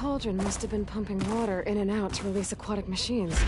cauldron must have been pumping water in and out to release aquatic machines.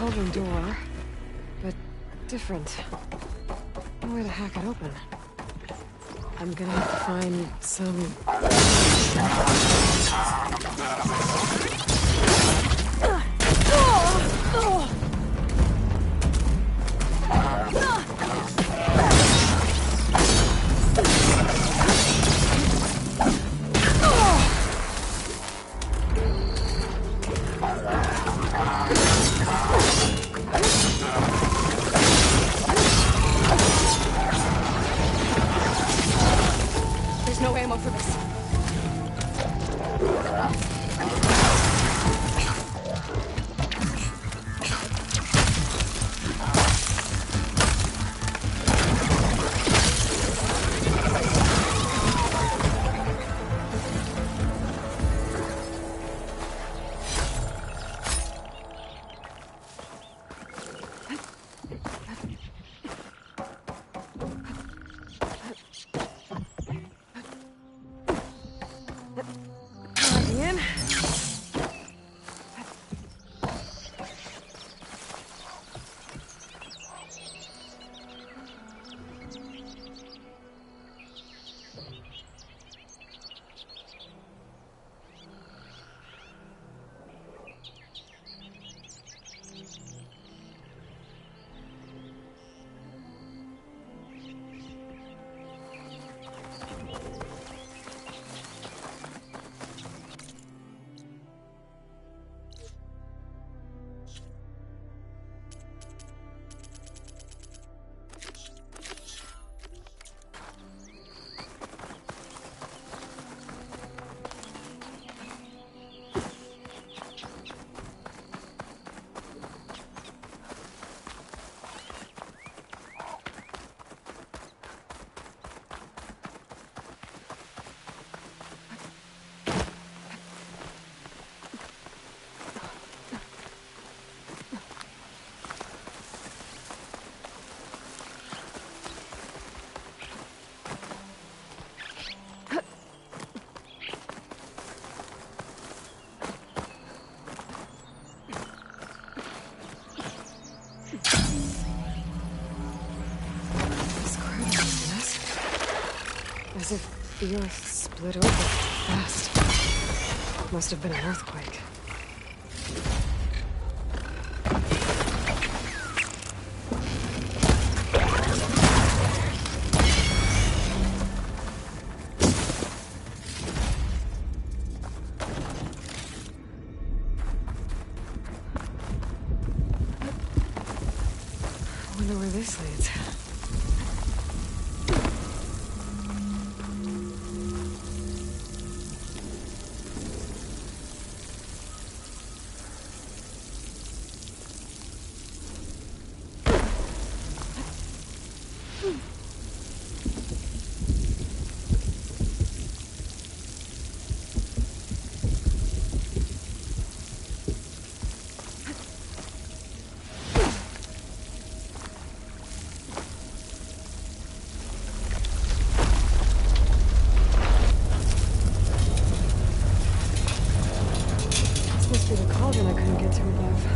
cauldron door, but different. No way to hack it open. I'm gonna have to find some... There's no ammo for this. In. As if the earth split open fast. Must have been an earthquake. I wonder where this leads. Must be the cauldron I couldn't get to above.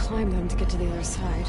climb them to get to the other side.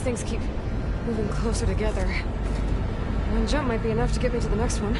Things keep moving closer together. One jump might be enough to get me to the next one.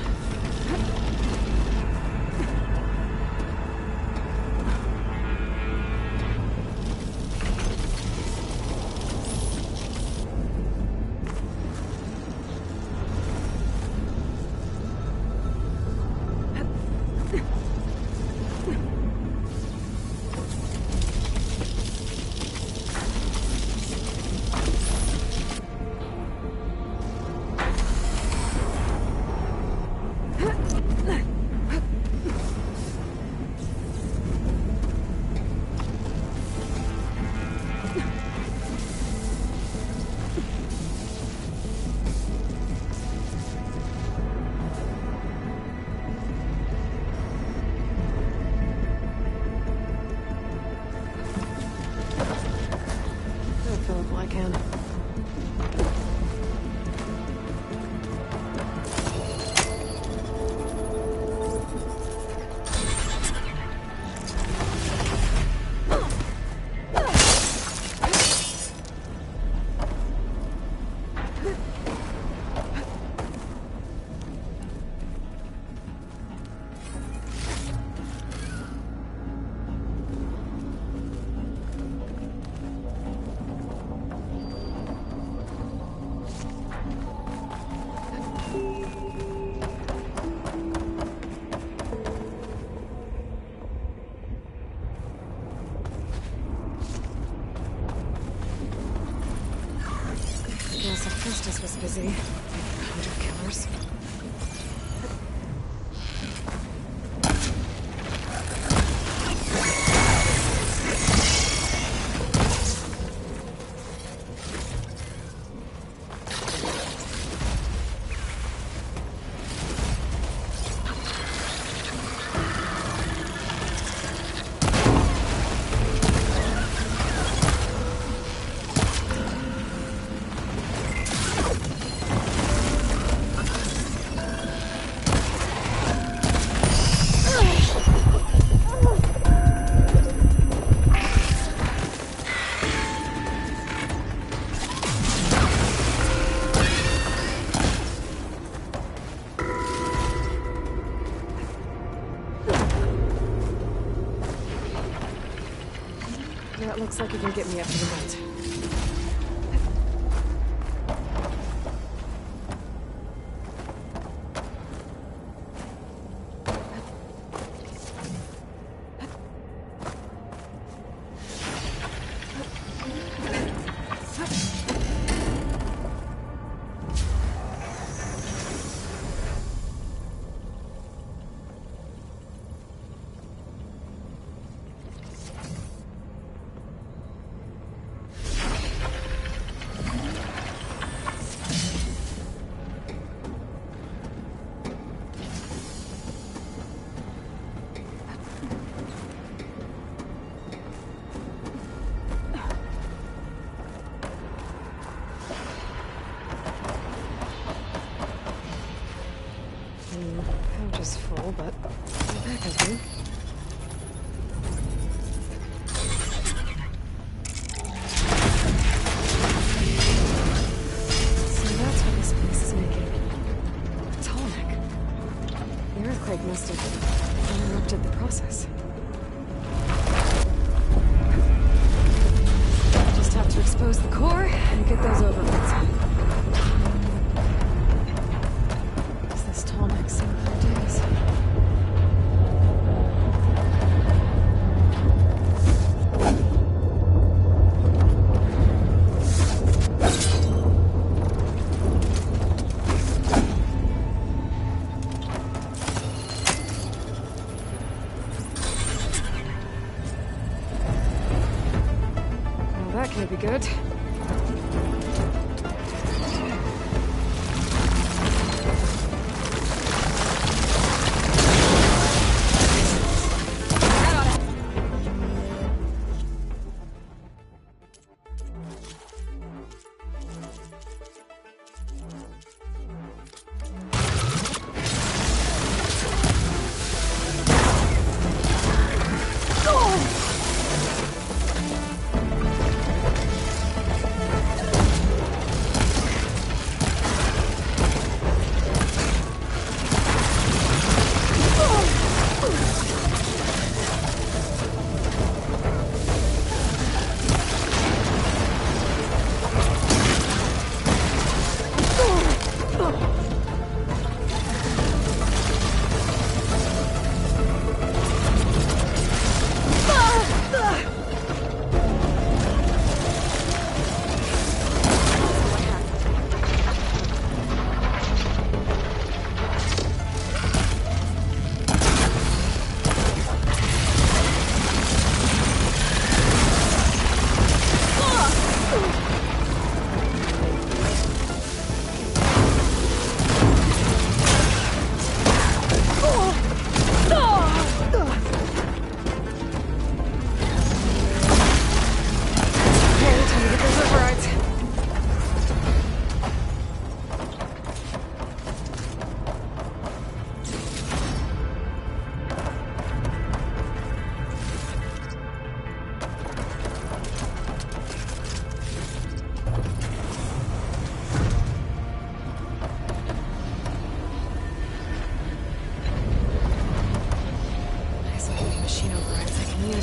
Justice was busy. Hunter killers. Looks like it can get me up to the vent. Pouch is full, but the back is good. So that's what this place is making. A Tallneck. The earthquake must have interrupted the process. Just have to expose the core and get those overrides. This Tallneck seen for days. Well, that can't be good.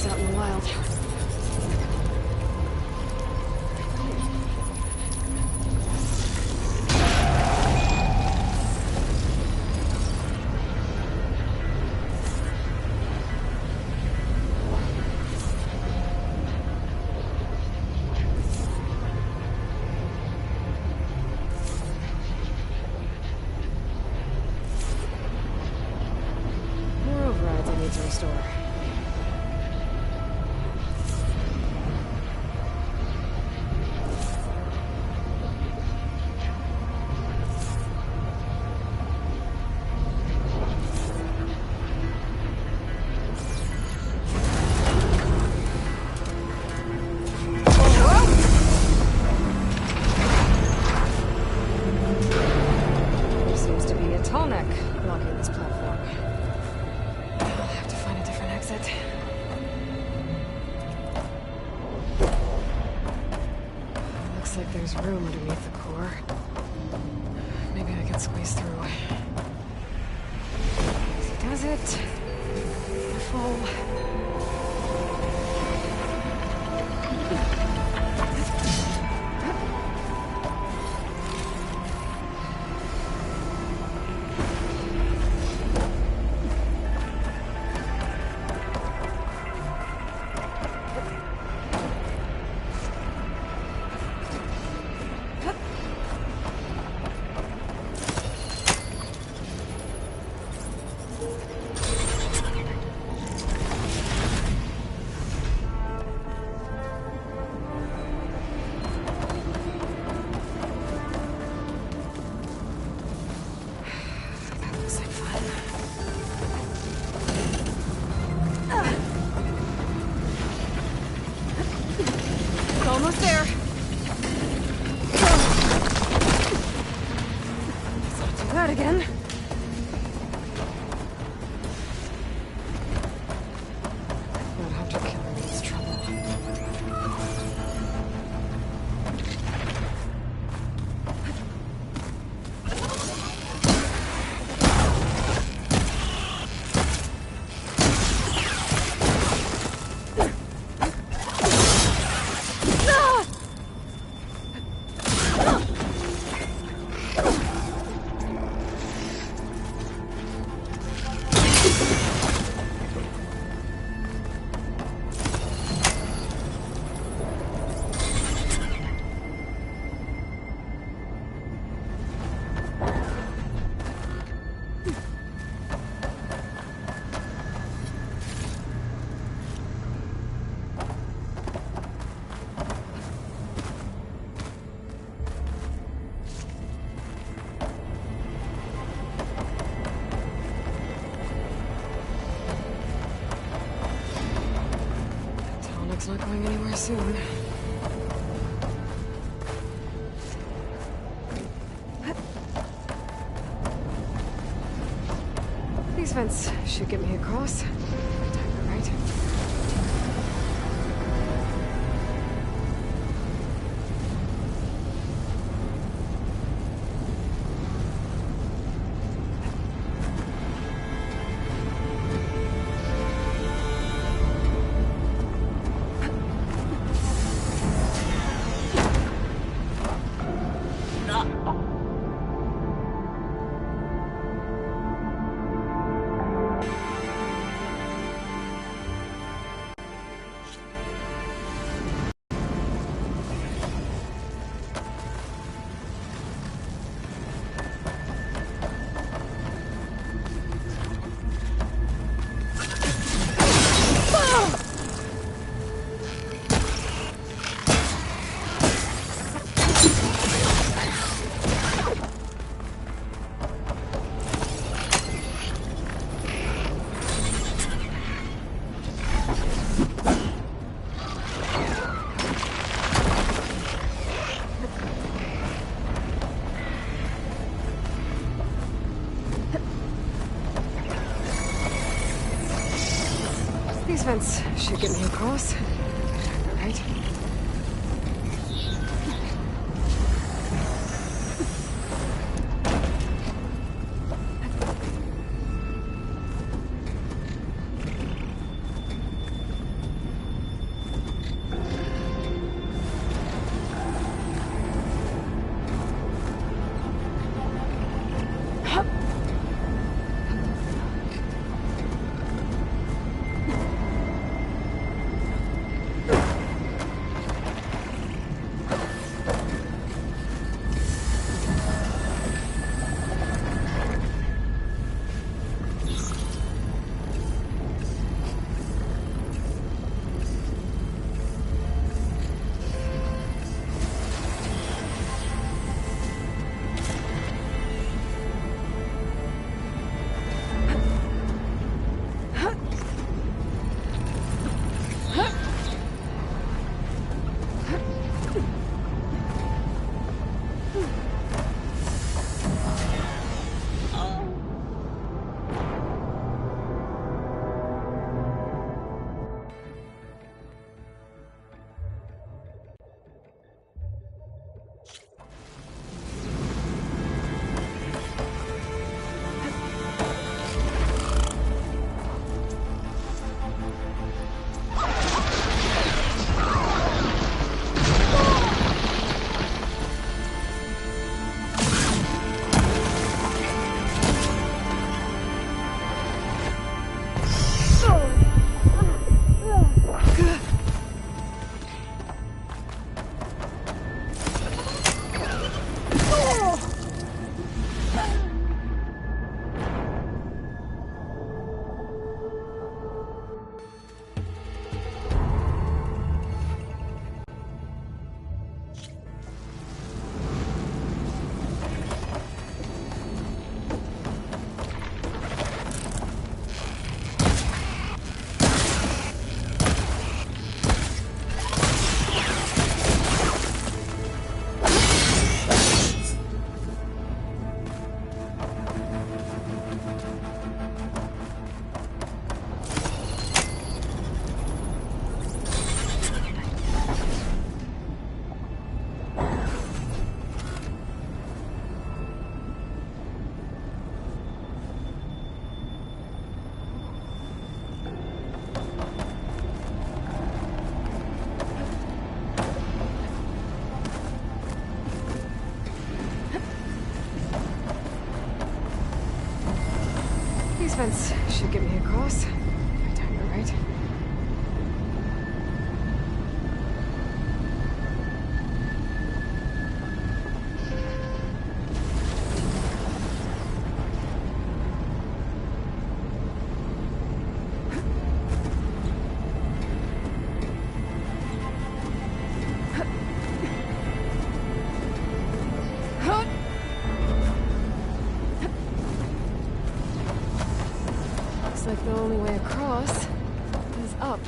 Out in the wild. More overrides I need to restore. Tallneck blocking this platform. I'll have to find a different exit. Looks like there's room underneath the core. Maybe I can squeeze through. Easy does it. Careful. Almost there. Let's do that again. That hunter killer means trouble. Not going anywhere soon. These vents should get me across. Right? These vents should get me across. Right? fence should get me across. If I time it right. Looks like the only way across is up.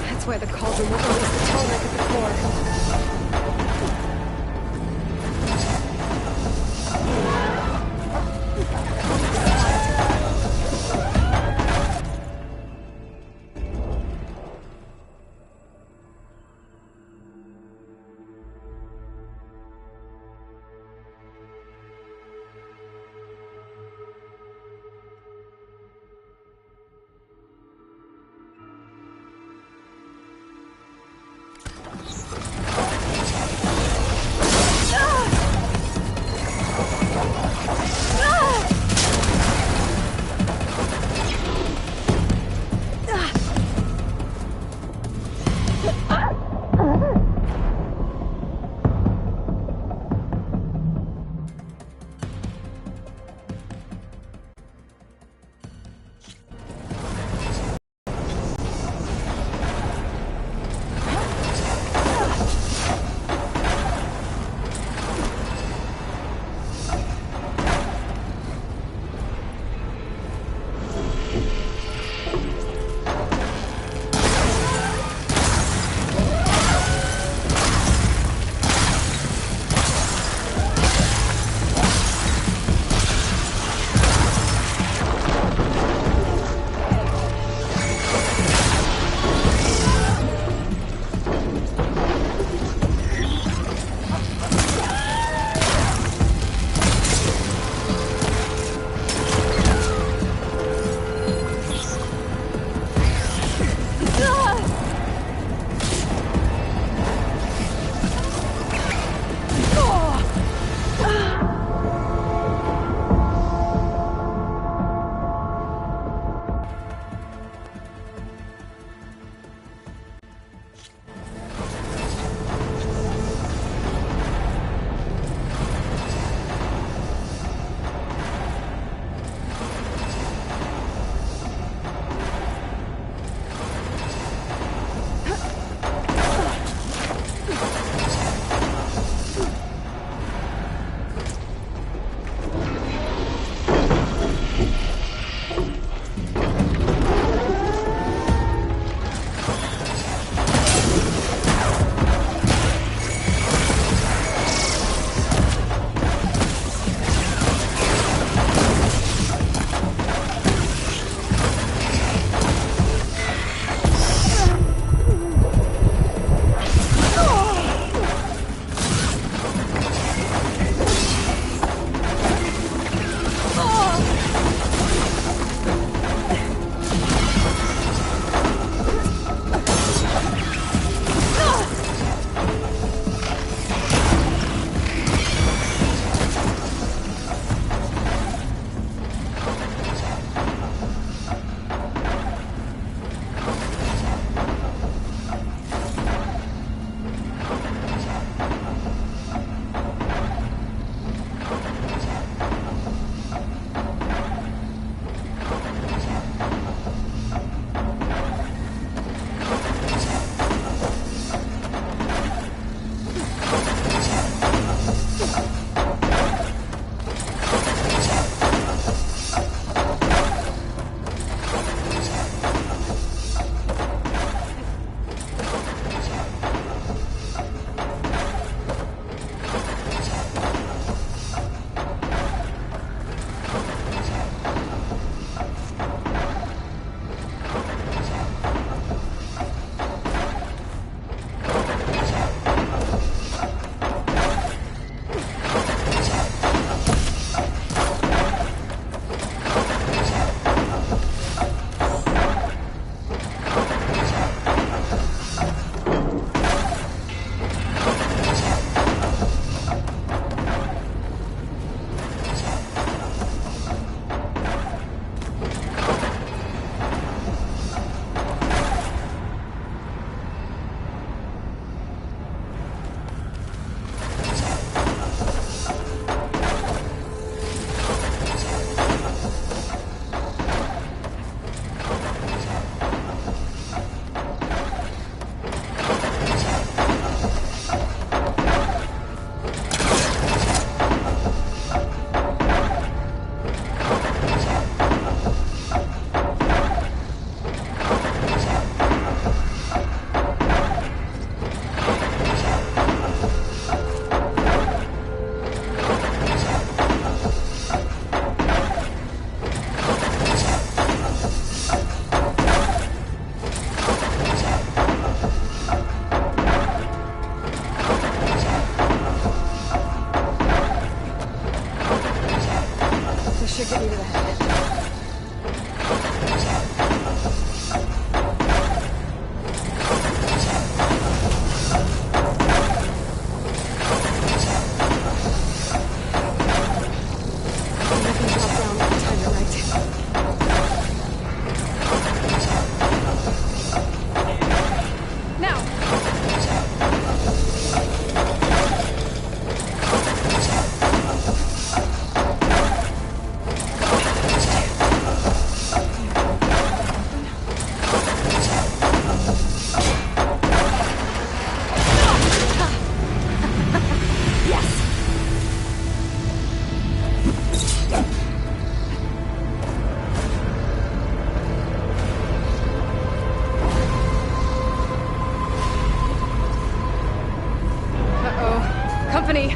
That's why the cauldron will release the Tallneck at the core. to hit me to the head. Company!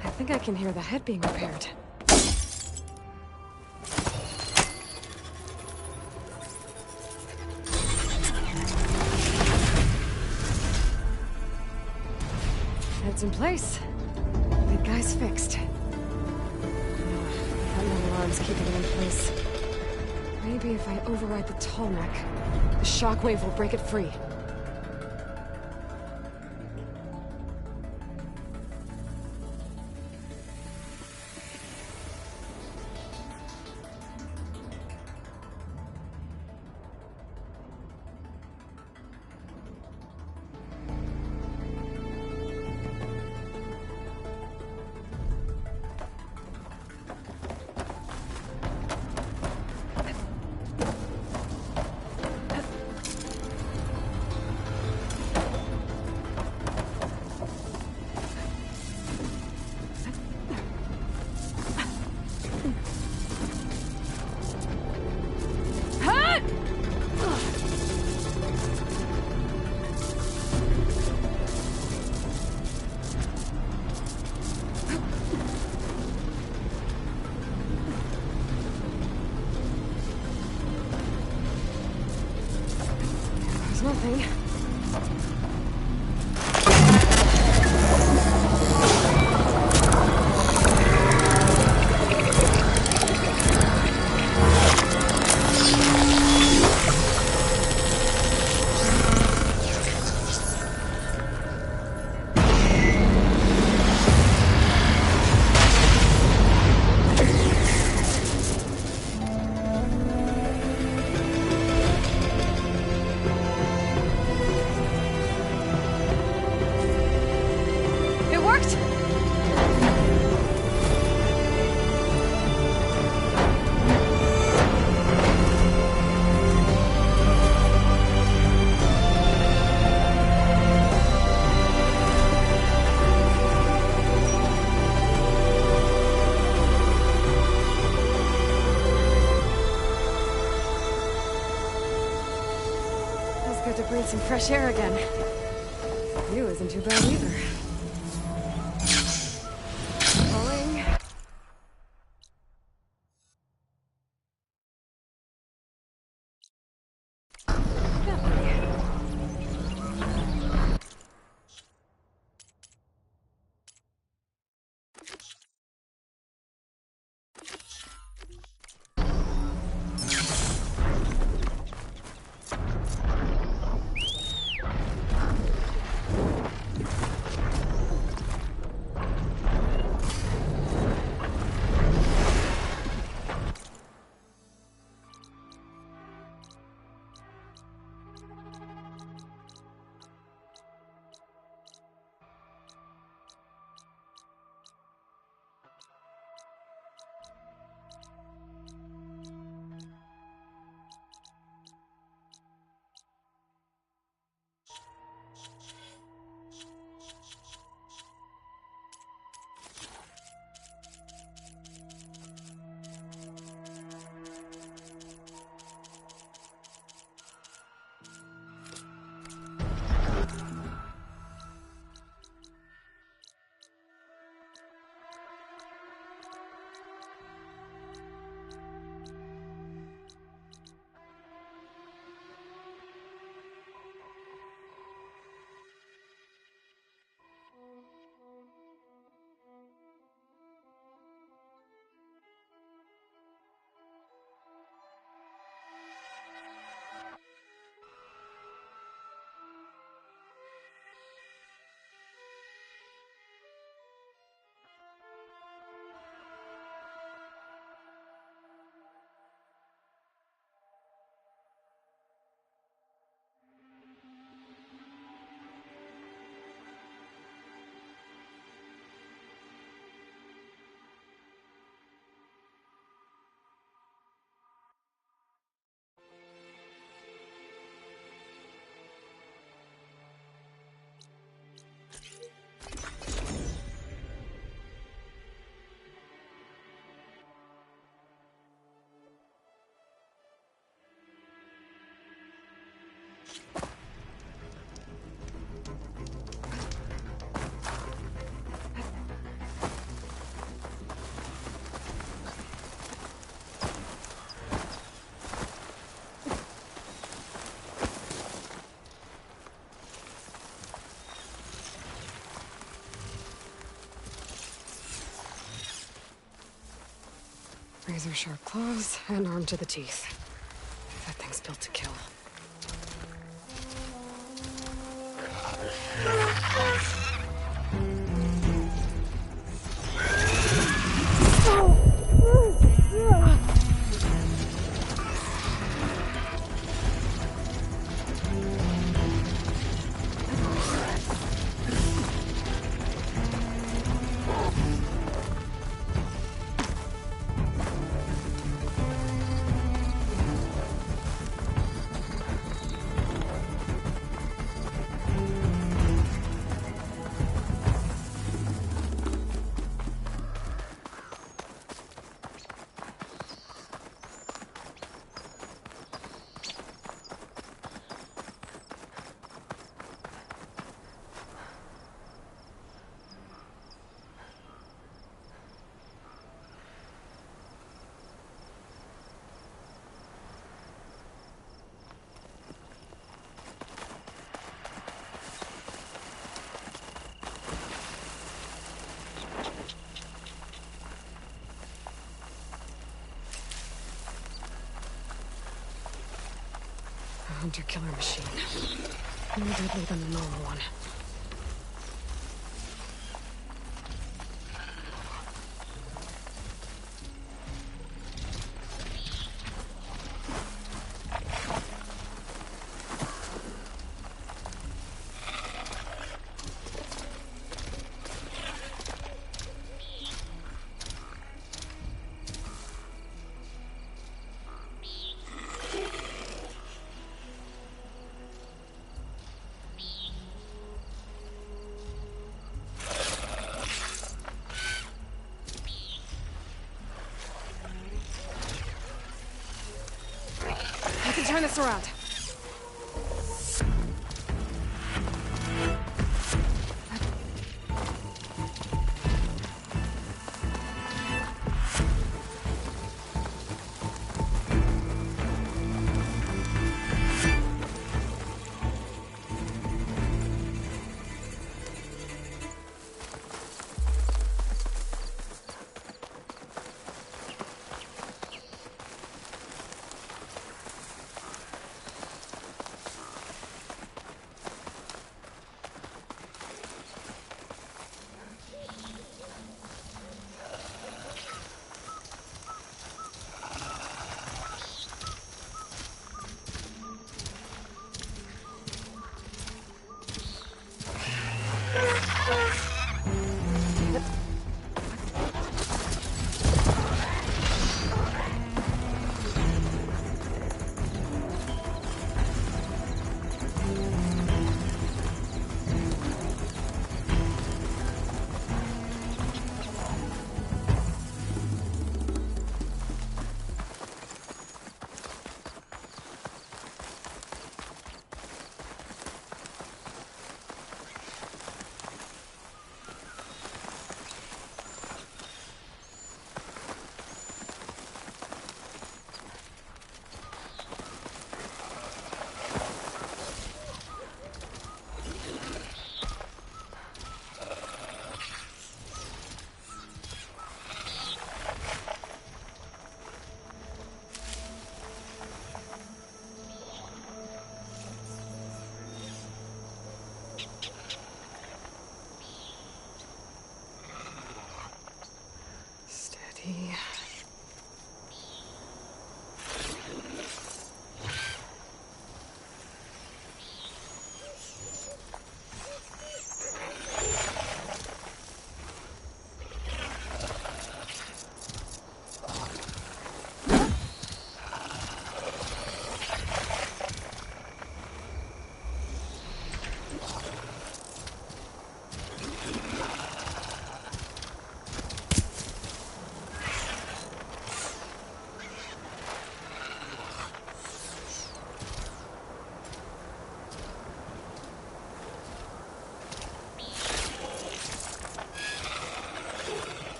I think I can hear the head being repaired. Head's in place. The guy's fixed. Got no alarms keeping it in place. Maybe if I override the Tallneck, the shockwave will break it free. Nothing. breathe some fresh air again. You isn't too bad either. Falling. Razor-sharp claws and armed to the teeth. That thing's built to kill. Hunter-killer machine. More deadly than the normal one. Turn this around.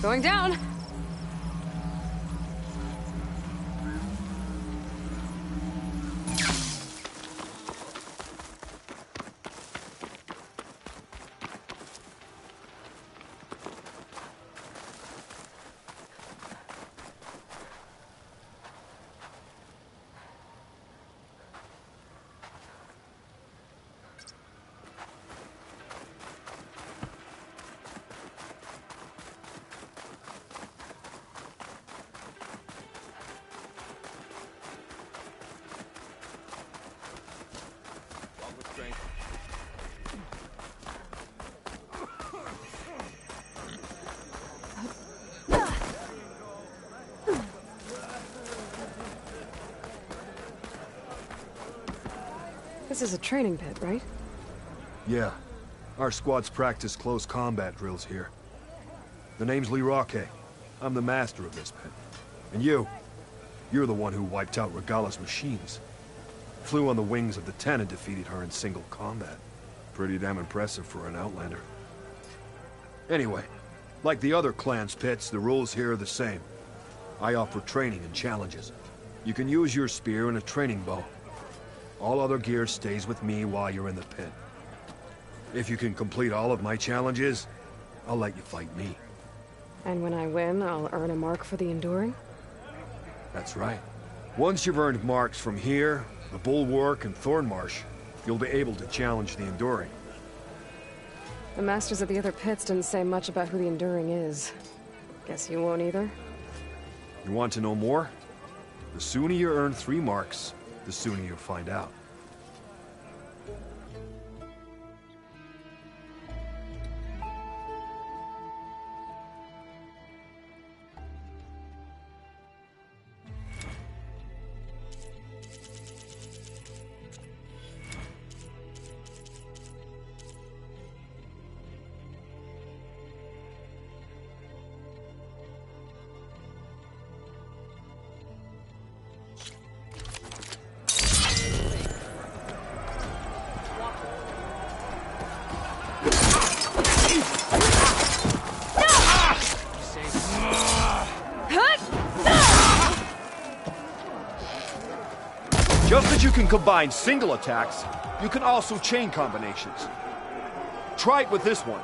Going down. This is a training pit, right? Yeah. Our squads practice close combat drills here. The name's Lee Roque. I'm the master of this pit. And you're the one who wiped out Regala's machines. Flew on the wings of the Ten and defeated her in single combat. Pretty damn impressive for an Outlander. Anyway, like the other clan's pits, the rules here are the same. I offer training and challenges. You can use your spear and a training bow. All other gear stays with me while you're in the pit. If you can complete all of my challenges, I'll let you fight me. And when I win, I'll earn a mark for the Enduring? That's right. Once you've earned marks from here, the Bulwark and Thornmarsh, you'll be able to challenge the Enduring. The masters of the other pits didn't say much about who the Enduring is. Guess you won't either? You want to know more? The sooner you earn 3 marks, the sooner you'll find out. Just as you can combine single attacks, you can also chain combinations. Try it with this one.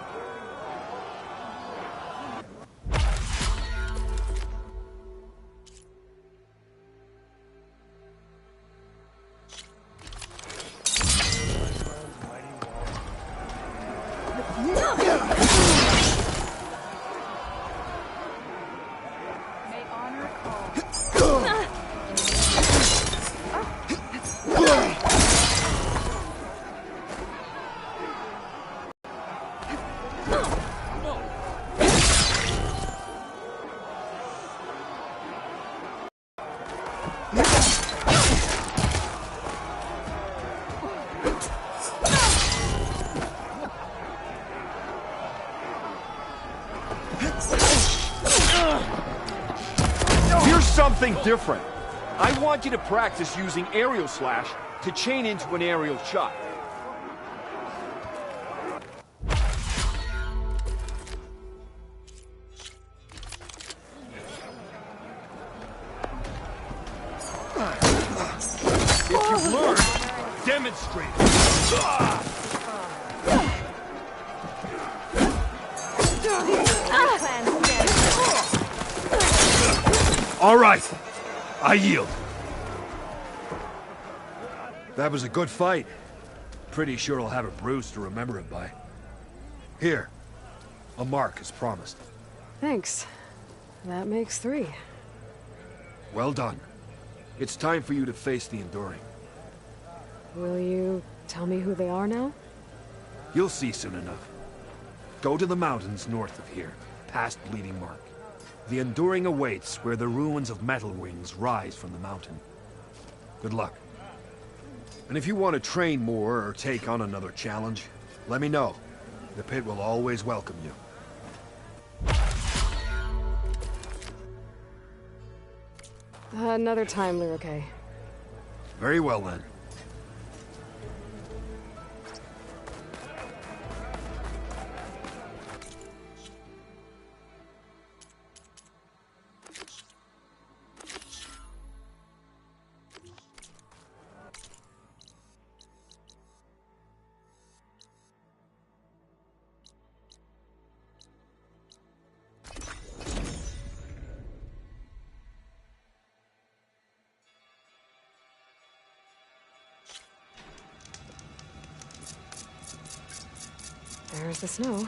Here's something different. I want you to practice using aerial slash to chain into an aerial shot. If you've learned, demonstrate. All right, I yield. That was a good fight. Pretty sure I'll have a bruise to remember it by. Here, a mark as promised. Thanks. That makes 3. Well done. It's time for you to face the Enduring. Will you tell me who they are now? You'll see soon enough. Go to the mountains north of here, past Bleeding Mark. The Enduring awaits where the ruins of Metal Wings rise from the mountain. Good luck. And if you want to train more or take on another challenge, let me know. The pit will always welcome you. Another time, Lee Roque. Very well then. There's the snow.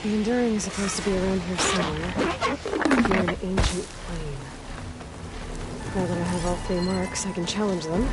The Enduring is supposed to be around here somewhere. Near an ancient plane. Now that I have all 3 marks, I can challenge them.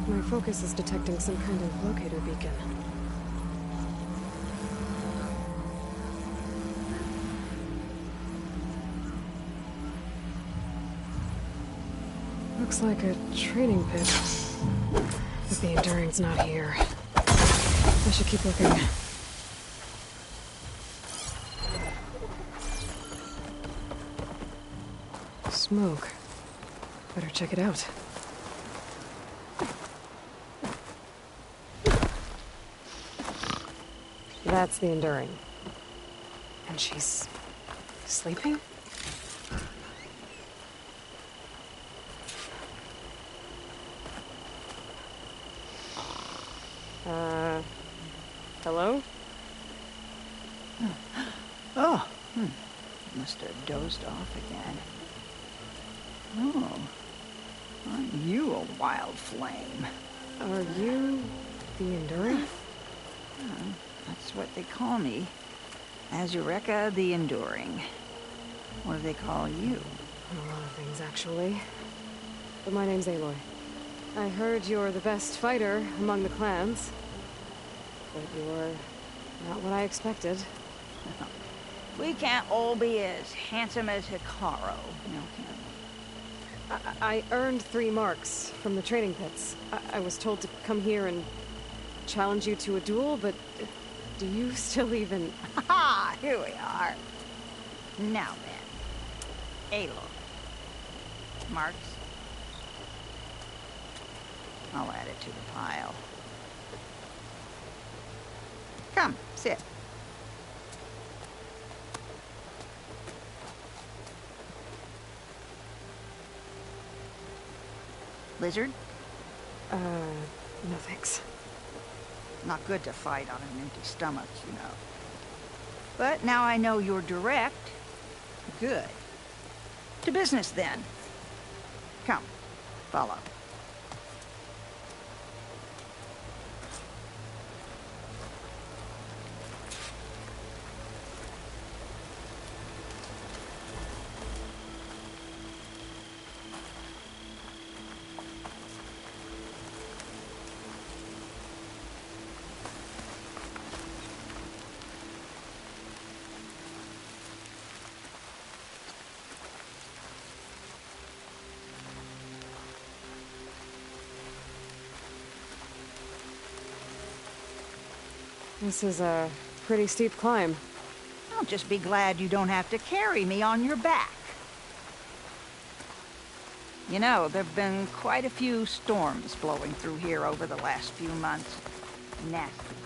My focus is detecting some kind of locator beacon. Looks like a training pit. But the Enduring's not here. I should keep looking. Smoke. Better check it out. That's the Enduring. And she's sleeping? Hello? Oh, must have dozed off again. Oh, aren't you a wild flame? Are you the Enduring? That's what they call me. Azureka the Enduring. What do they call you? A lot of things, actually. But my name's Aloy. I heard you're the best fighter among the clans. But you're not what I expected. We can't all be as handsome as Hikaru, no, can we? I earned 3 marks from the training pits. I was told to come here and challenge you to a duel, but do you still even... Ha! Here we are. Now then, Aloy. Marks? I'll add it to the pile. Come, sit. Lizard? No thanks. Not good to fight on an empty stomach, you know. But now I know you're direct. Good. To business, then. Come, follow. This is a pretty steep climb. I'll just be glad you don't have to carry me on your back. You know, there've been quite a few storms blowing through here over the last few months. Nasty things.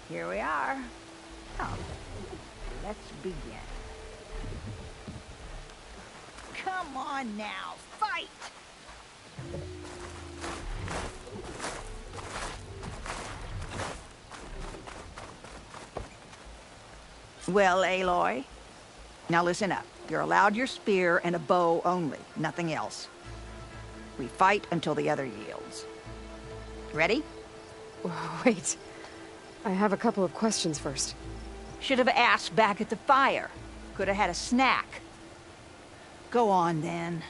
Here we are. Oh, let's begin. Come on now, fight! Well, Aloy, now listen up. You're allowed your spear and a bow only, nothing else. We fight until the other yields. Ready? Wait. I have a couple of questions first. Should have asked back at the fire. Could have had a snack. Go on, then.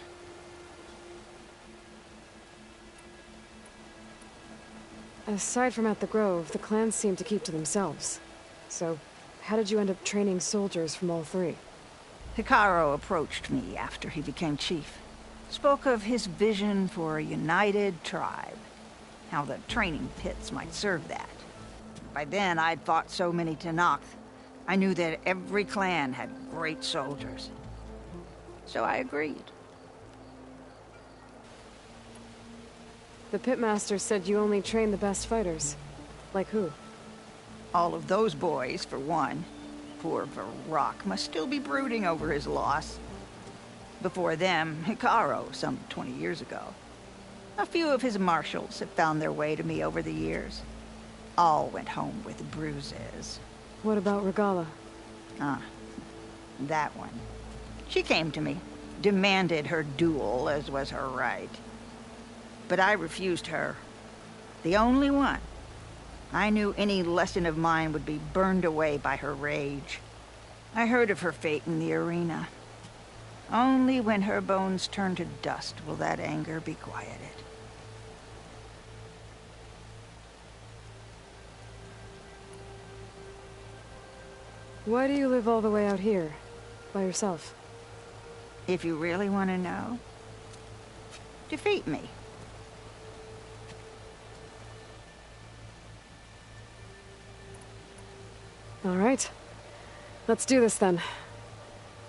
Aside from at the Grove, the clans seem to keep to themselves. So, how did you end up training soldiers from all three? Hikaru approached me after he became chief. Spoke of his vision for a united tribe. How the training pits might serve that. By then, I'd fought so many Tenakth. I knew that every clan had great soldiers. So I agreed. The pitmaster said you only train the best fighters. Like who? All of those boys, for one. Poor Varrock must still be brooding over his loss. Before them, Hikaru, some 20 years ago. A few of his marshals have found their way to me over the years. All went home with bruises. What about Regalla? Ah, that one. She came to me, demanded her duel, as was her right. But I refused her. The only one. I knew any lesson of mine would be burned away by her rage. I heard of her fate in the arena. Only when her bones turn to dust will that anger be quieted. Why do you live all the way out here? By yourself? If you really want to know, defeat me. All right. Let's do this then.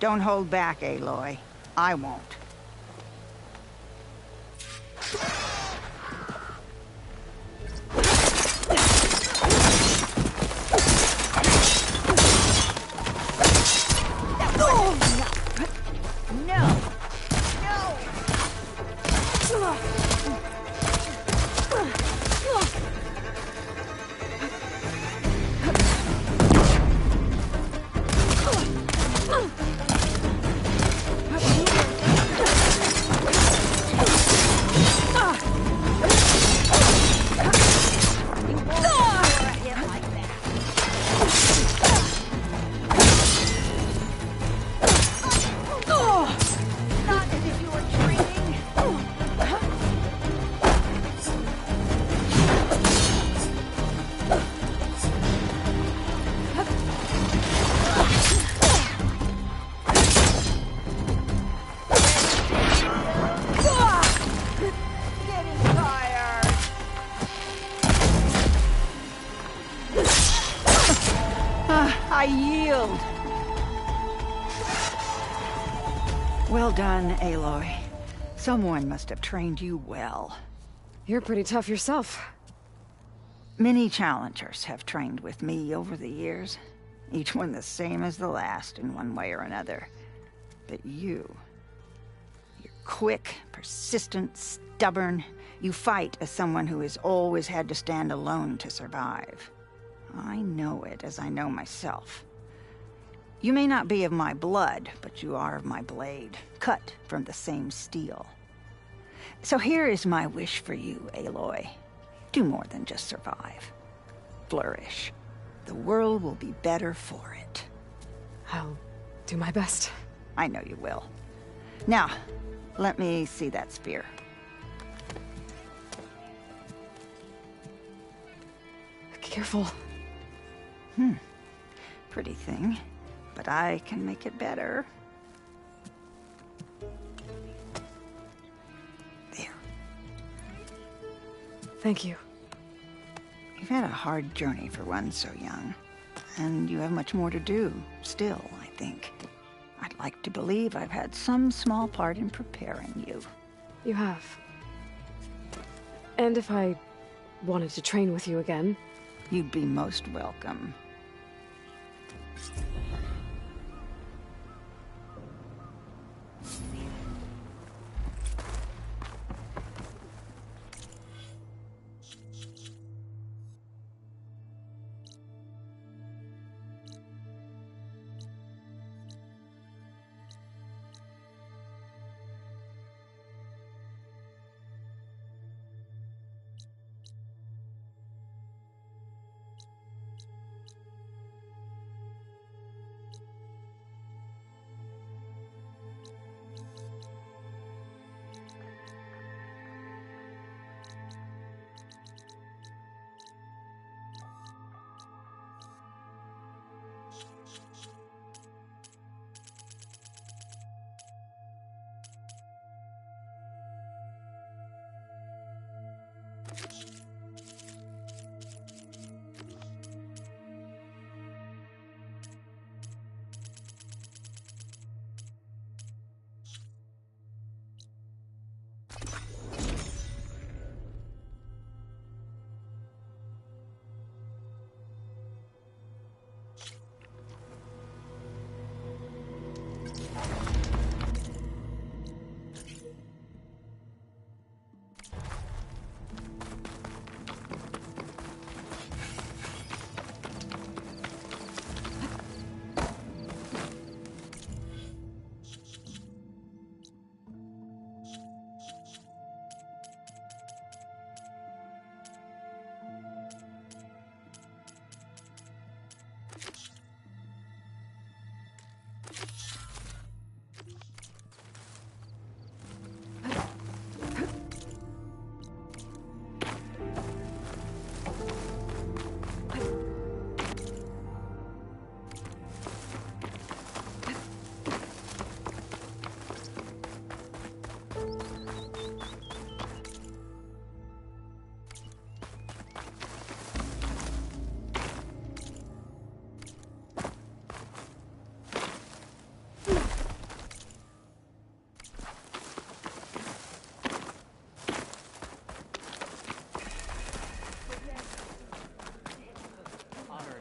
Don't hold back, Aloy. I won't. I yield. Well done, Aloy. Someone must have trained you well. You're pretty tough yourself. Many challengers have trained with me over the years. Each one the same as the last in one way or another. But you're quick, persistent, stubborn. You fight as someone who has always had to stand alone to survive. I know it as I know myself. You may not be of my blood, but you are of my blade, cut from the same steel. So here is my wish for you, Aloy. Do more than just survive. Flourish. The world will be better for it. I'll do my best. I know you will. Now, let me see that spear. Careful. Pretty thing, but I can make it better. There. Thank you. You've had a hard journey for one so young, and you have much more to do, still, I think. I'd like to believe I've had some small part in preparing you. You have. And if I wanted to train with you again, You'd be most welcome.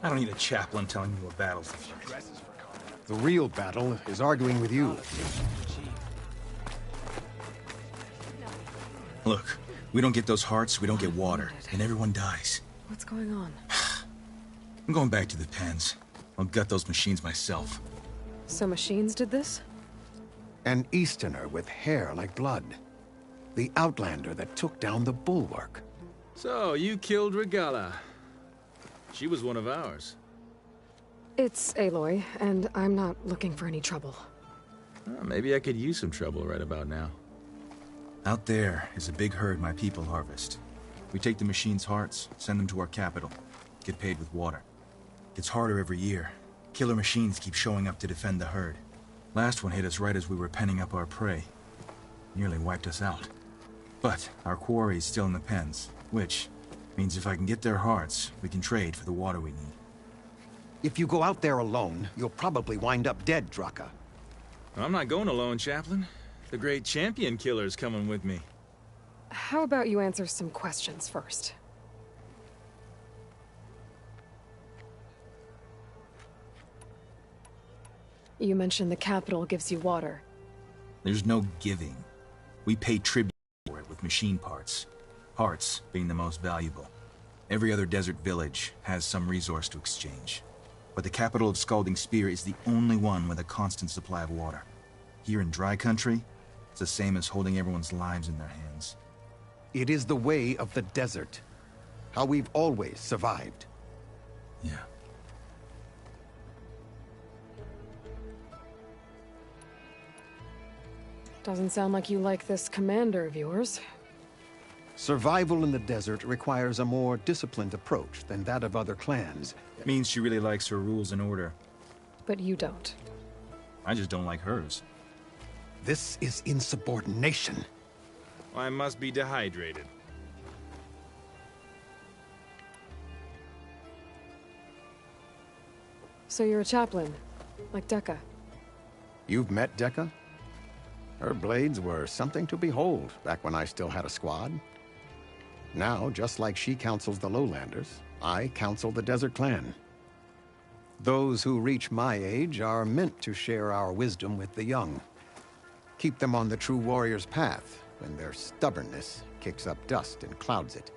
I don't need a chaplain telling me what battles. The real battle is arguing with you. Look, we don't get those hearts, we don't get water, and everyone dies. What's going on? I'm going back to the pens. I'll gut those machines myself. So machines did this? An Easterner with hair like blood. The Outlander that took down the Bulwark. So, you killed Regalla. She was one of ours. It's Aloy, and I'm not looking for any trouble. Maybe I could use some trouble right about now. Out there is a big herd my people harvest. We take the machines' hearts, send them to our capital, get paid with water. Gets harder every year. Killer machines keep showing up to defend the herd. Last one hit us right as we were penning up our prey. Nearly wiped us out. But our quarry is still in the pens, which means if I can get their hearts, we can trade for the water we need. If you go out there alone, you'll probably wind up dead, Draka. I'm not going alone, Chaplain. The great champion killer's coming with me. How about you answer some questions first? You mentioned the capital gives you water. There's no giving. We pay tribute for it with machine parts. Hearts being the most valuable. Every other desert village has some resource to exchange. But the capital of Scalding Spear is the only one with a constant supply of water. Here in dry country, it's the same as holding everyone's lives in their hands. It is the way of the desert. How we've always survived. Yeah. Doesn't sound like you like this commander of yours. Survival in the desert requires a more disciplined approach than that of other clans. Means she really likes her rules and order. But you don't. I just don't like hers. This is insubordination. I must be dehydrated. So you're a chaplain, like Dekka. You've met Dekka? Her blades were something to behold back when I still had a squad. Now, just like she counsels the Lowlanders, I counsel the Desert Clan. Those who reach my age are meant to share our wisdom with the young. Keep them on the true warrior's path when their stubbornness kicks up dust and clouds it.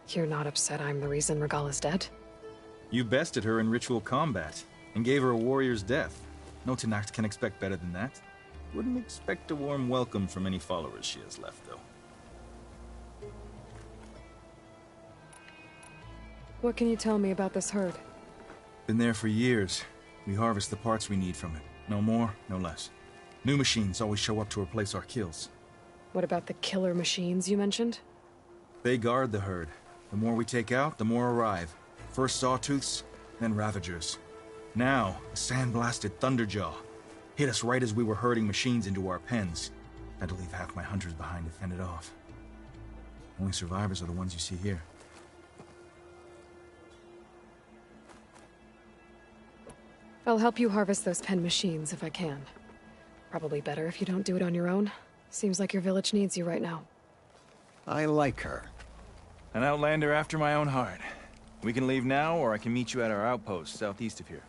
You're not upset I'm the reason Regalla's dead? You bested her in ritual combat, and gave her a warrior's death. No Tenakth can expect better than that. Wouldn't expect a warm welcome from any followers she has left, though. What can you tell me about this herd? Been there for years. We harvest the parts we need from it. No more, no less. New machines always show up to replace our kills. What about the killer machines you mentioned? They guard the herd. The more we take out, the more arrive. First Sawtooths, then Ravagers. Now, a sand-blasted Thunderjaw. Hit us right as we were herding machines into our pens. Had to leave half my hunters behind to fend it off. Only survivors are the ones you see here. I'll help you harvest those pen machines if I can. Probably better if you don't do it on your own. Seems like your village needs you right now. I like her. An outlander after my own heart. We can leave now, or I can meet you at our outpost southeast of here.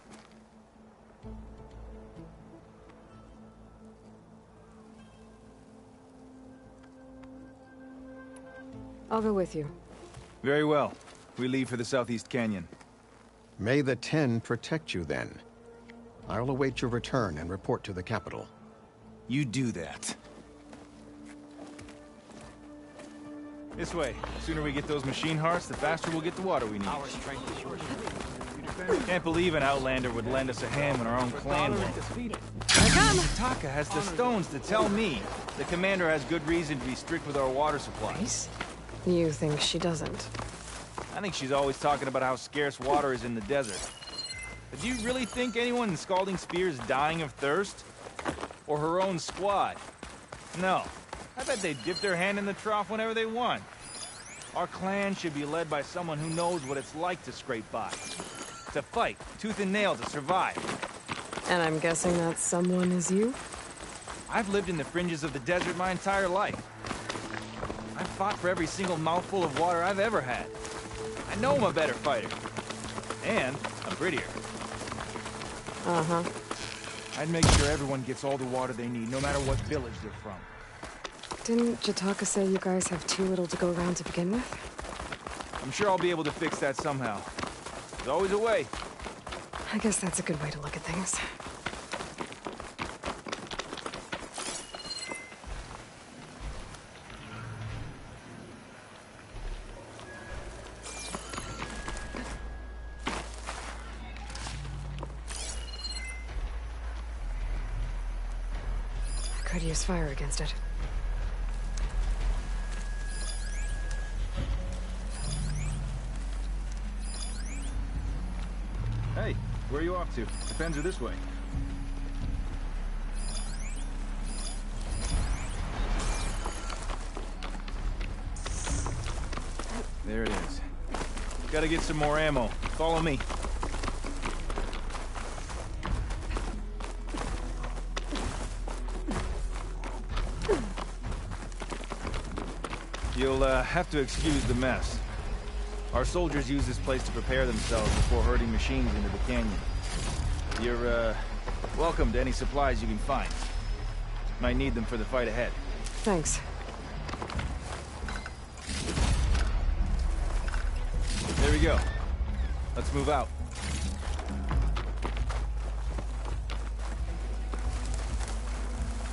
I'll go with you. Very well. We leave for the Southeast Canyon. May the Ten protect you then. I'll await your return and report to the capital. You do that. This way. The sooner we get those machine hearts, the faster we'll get the water we need. Our strength is yours. Can't believe an outlander would lend us a hand when our own clan won't. Here I come! Taka has the stones to tell me the commander has good reason to be strict with our water supplies. You think she doesn't? I think she's always talking about how scarce water is in the desert. But do you really think anyone in Scalding Spear is dying of thirst? Or her own squad? No. I bet they dip their hand in the trough whenever they want. Our clan should be led by someone who knows what it's like to scrape by. To fight, tooth and nail to survive. And I'm guessing that someone is you? I've lived in the fringes of the desert my entire life. I've fought for every single mouthful of water I've ever had. I know I'm a better fighter. And I'm prettier. Uh-huh. I'd make sure everyone gets all the water they need, no matter what village they're from. Didn't Jataka say you guys have too little to go around to begin with? I'm sure I'll be able to fix that somehow. There's always a way. I guess that's a good way to look at things. I could use fire against it. Hey, where are you off to? The pens are this way. There it is. Gotta get some more ammo. Follow me. You'll have to excuse the mess. Our soldiers use this place to prepare themselves before herding machines into the canyon. You're, welcome to any supplies you can find. Might need them for the fight ahead. Thanks. There we go. Let's move out.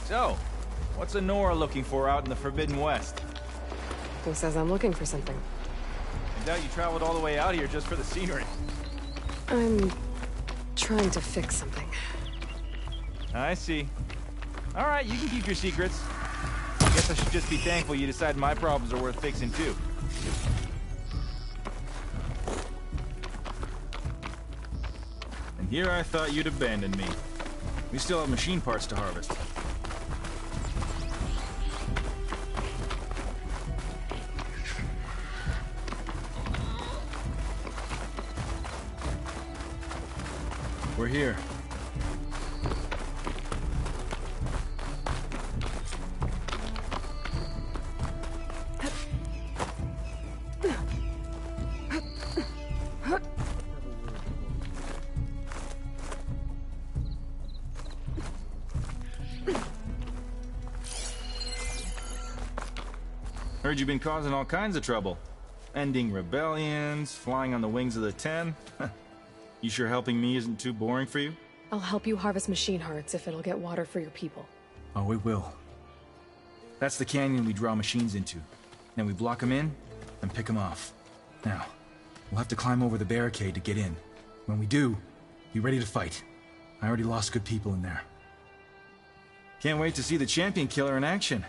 So, what's Nora looking for out in the Forbidden West? Who says I'm looking for something? I doubt you traveled all the way out here just for the scenery. I'm trying to fix something. I see. All right, you can keep your secrets. I guess I should just be thankful you decide my problems are worth fixing too. And here I thought you'd abandon me. We still have machine parts to harvest. We're here. Heard you've been causing all kinds of trouble. Ending rebellions, flying on the wings of the 10. You sure helping me isn't too boring for you? I'll help you harvest machine hearts if it'll get water for your people. Oh, it will. That's the canyon we draw machines into. Then we block them in and pick them off. Now, we'll have to climb over the barricade to get in. When we do, be ready to fight. I already lost good people in there. Can't wait to see the champion killer in action.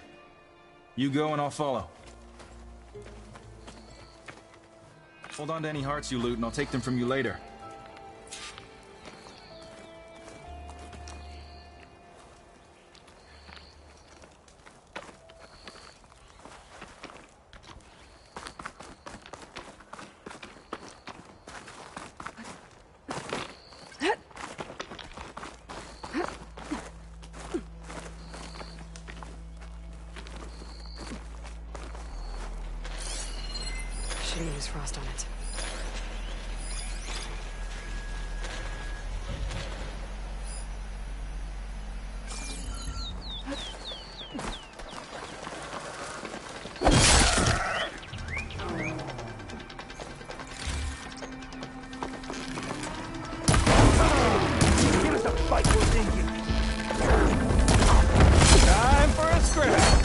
You go and I'll follow. Hold on to any hearts you loot and I'll take them from you later. Shouldn't use frost on it. Give us a fight we're thinking. Time for a scrap.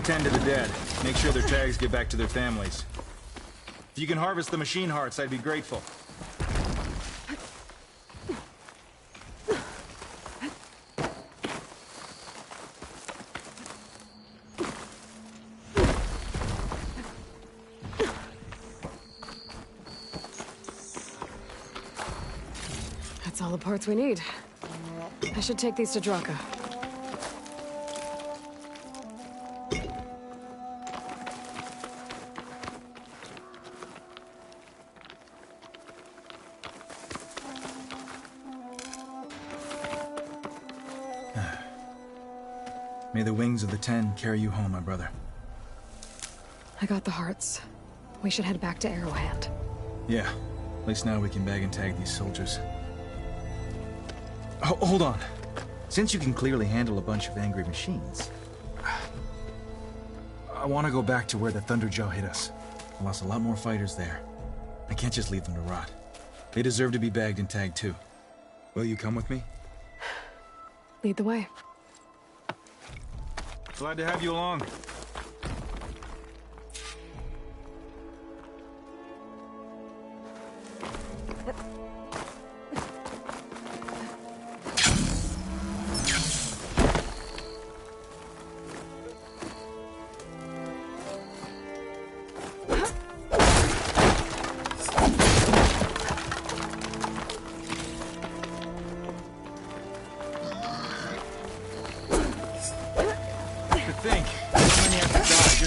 tend to the dead. Make sure their tags get back to their families. If you can harvest the machine hearts, I'd be grateful. That's all the parts we need. I should take these to Draka. May the wings of the Ten carry you home, my brother. I got the hearts. We should head back to Arrowhand. Yeah. At least now we can bag and tag these soldiers. Hold on. Since you can clearly handle a bunch of angry machines, I want to go back to where the Thunderjaw hit us. I lost a lot more fighters there. I can't just leave them to rot. They deserve to be bagged and tagged too. Will you come with me? Lead the way. Glad to have you along.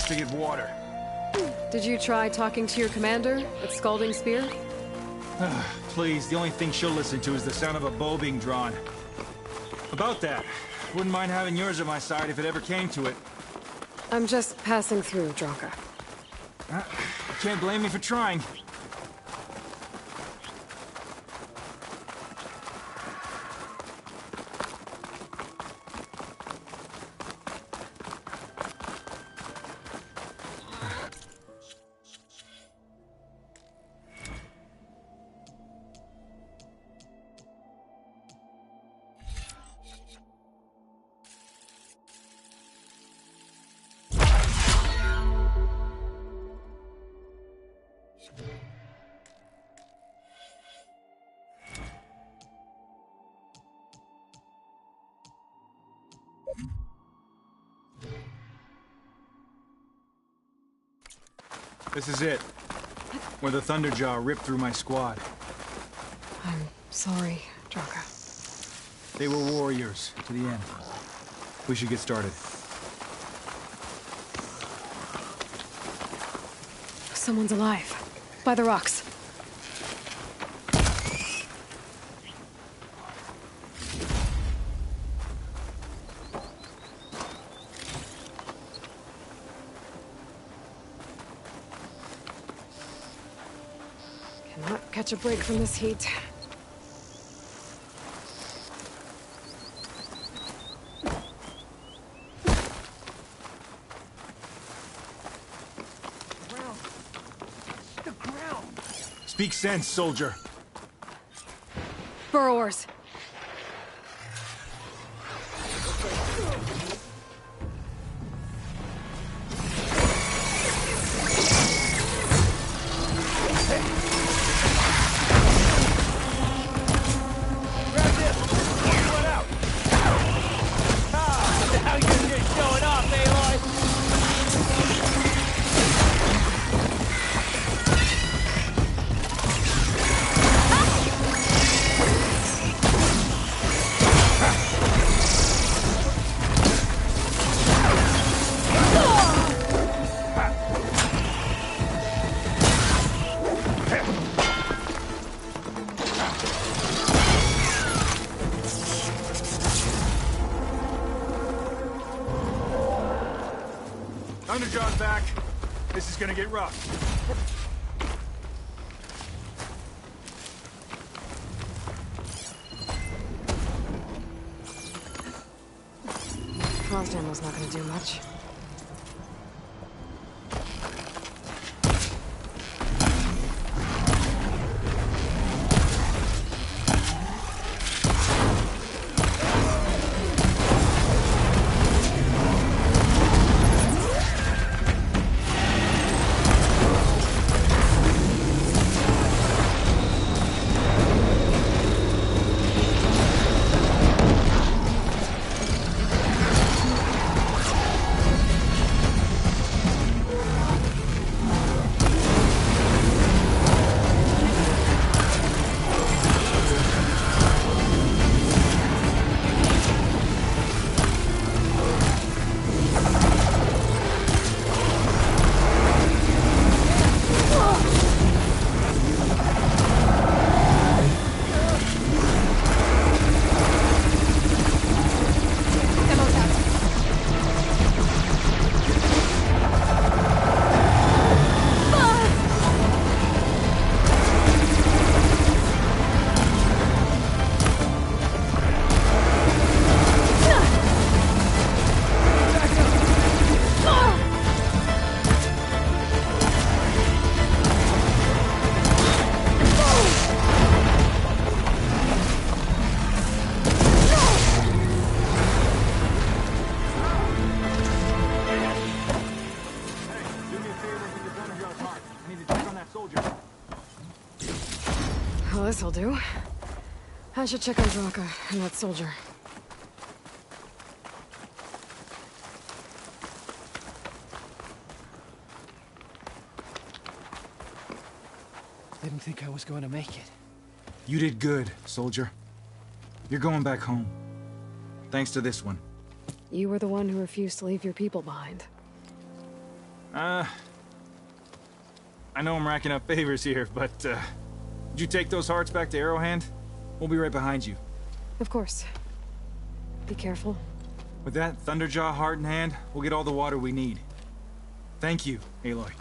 To get water. Did you try talking to your commander with Scalding Spear? Please, the only thing she'll listen to is the sound of a bow being drawn. About that, wouldn't mind having yours at my side if it ever came to it. I'm just passing through, Draka. Can't blame me for trying. This is it. Where the Thunderjaw ripped through my squad. I'm sorry, Draka. They were warriors to the end. We should get started. Someone's alive. By the rocks. Cannot catch a break from this heat. Speak sense, soldier. Burrowers. Thunderjaw's back. This is gonna get rough. Frost ammo's not gonna do much. Well, this'll do. I should check on Draka and that soldier. Didn't think I was going to make it. You did good, soldier. You're going back home. Thanks to this one. You were the one who refused to leave your people behind. I know I'm racking up favors here, but, did you take those hearts back to Arrowhand? We'll be right behind you. Of course. Be careful. With that Thunderjaw heart in hand, we'll get all the water we need. Thank you, Aloy.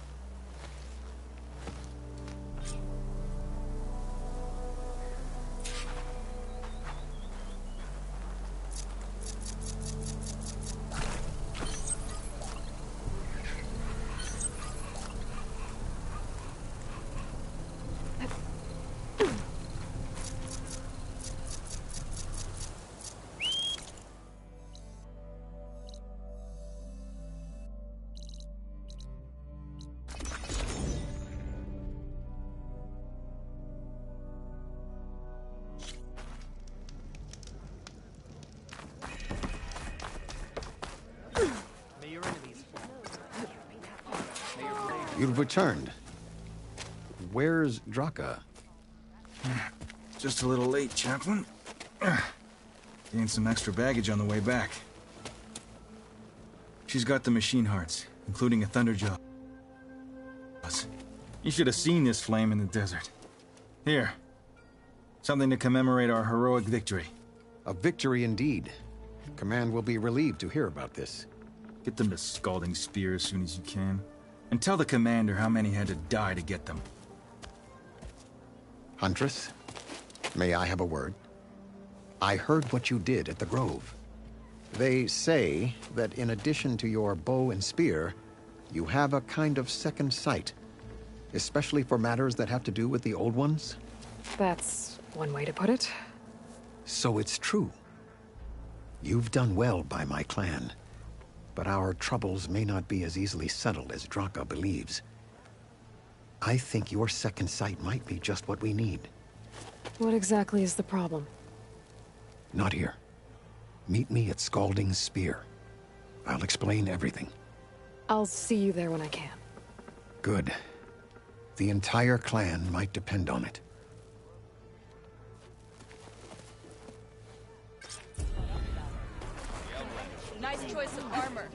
You've returned. Where's Draka? Just a little late, Chaplain. Gained some extra baggage on the way back. She's got the machine hearts, including a Thunderjaw. You should have seen this flame in the desert. Here. Something to commemorate our heroic victory. A victory indeed. Command will be relieved to hear about this. Get them to Scalding Spear as soon as you can. And tell the commander how many had to die to get them. Huntress, may I have a word? I heard what you did at the Grove. They say that in addition to your bow and spear, you have a kind of second sight, especially for matters that have to do with the old ones. That's one way to put it. So it's true. You've done well by my clan, but our troubles may not be as easily settled as Draka believes. I think your second sight might be just what we need. What exactly is the problem? Not here. Meet me at Scalding Spear. I'll explain everything. I'll see you there when I can. Good. The entire clan might depend on it. Nice choice of armor.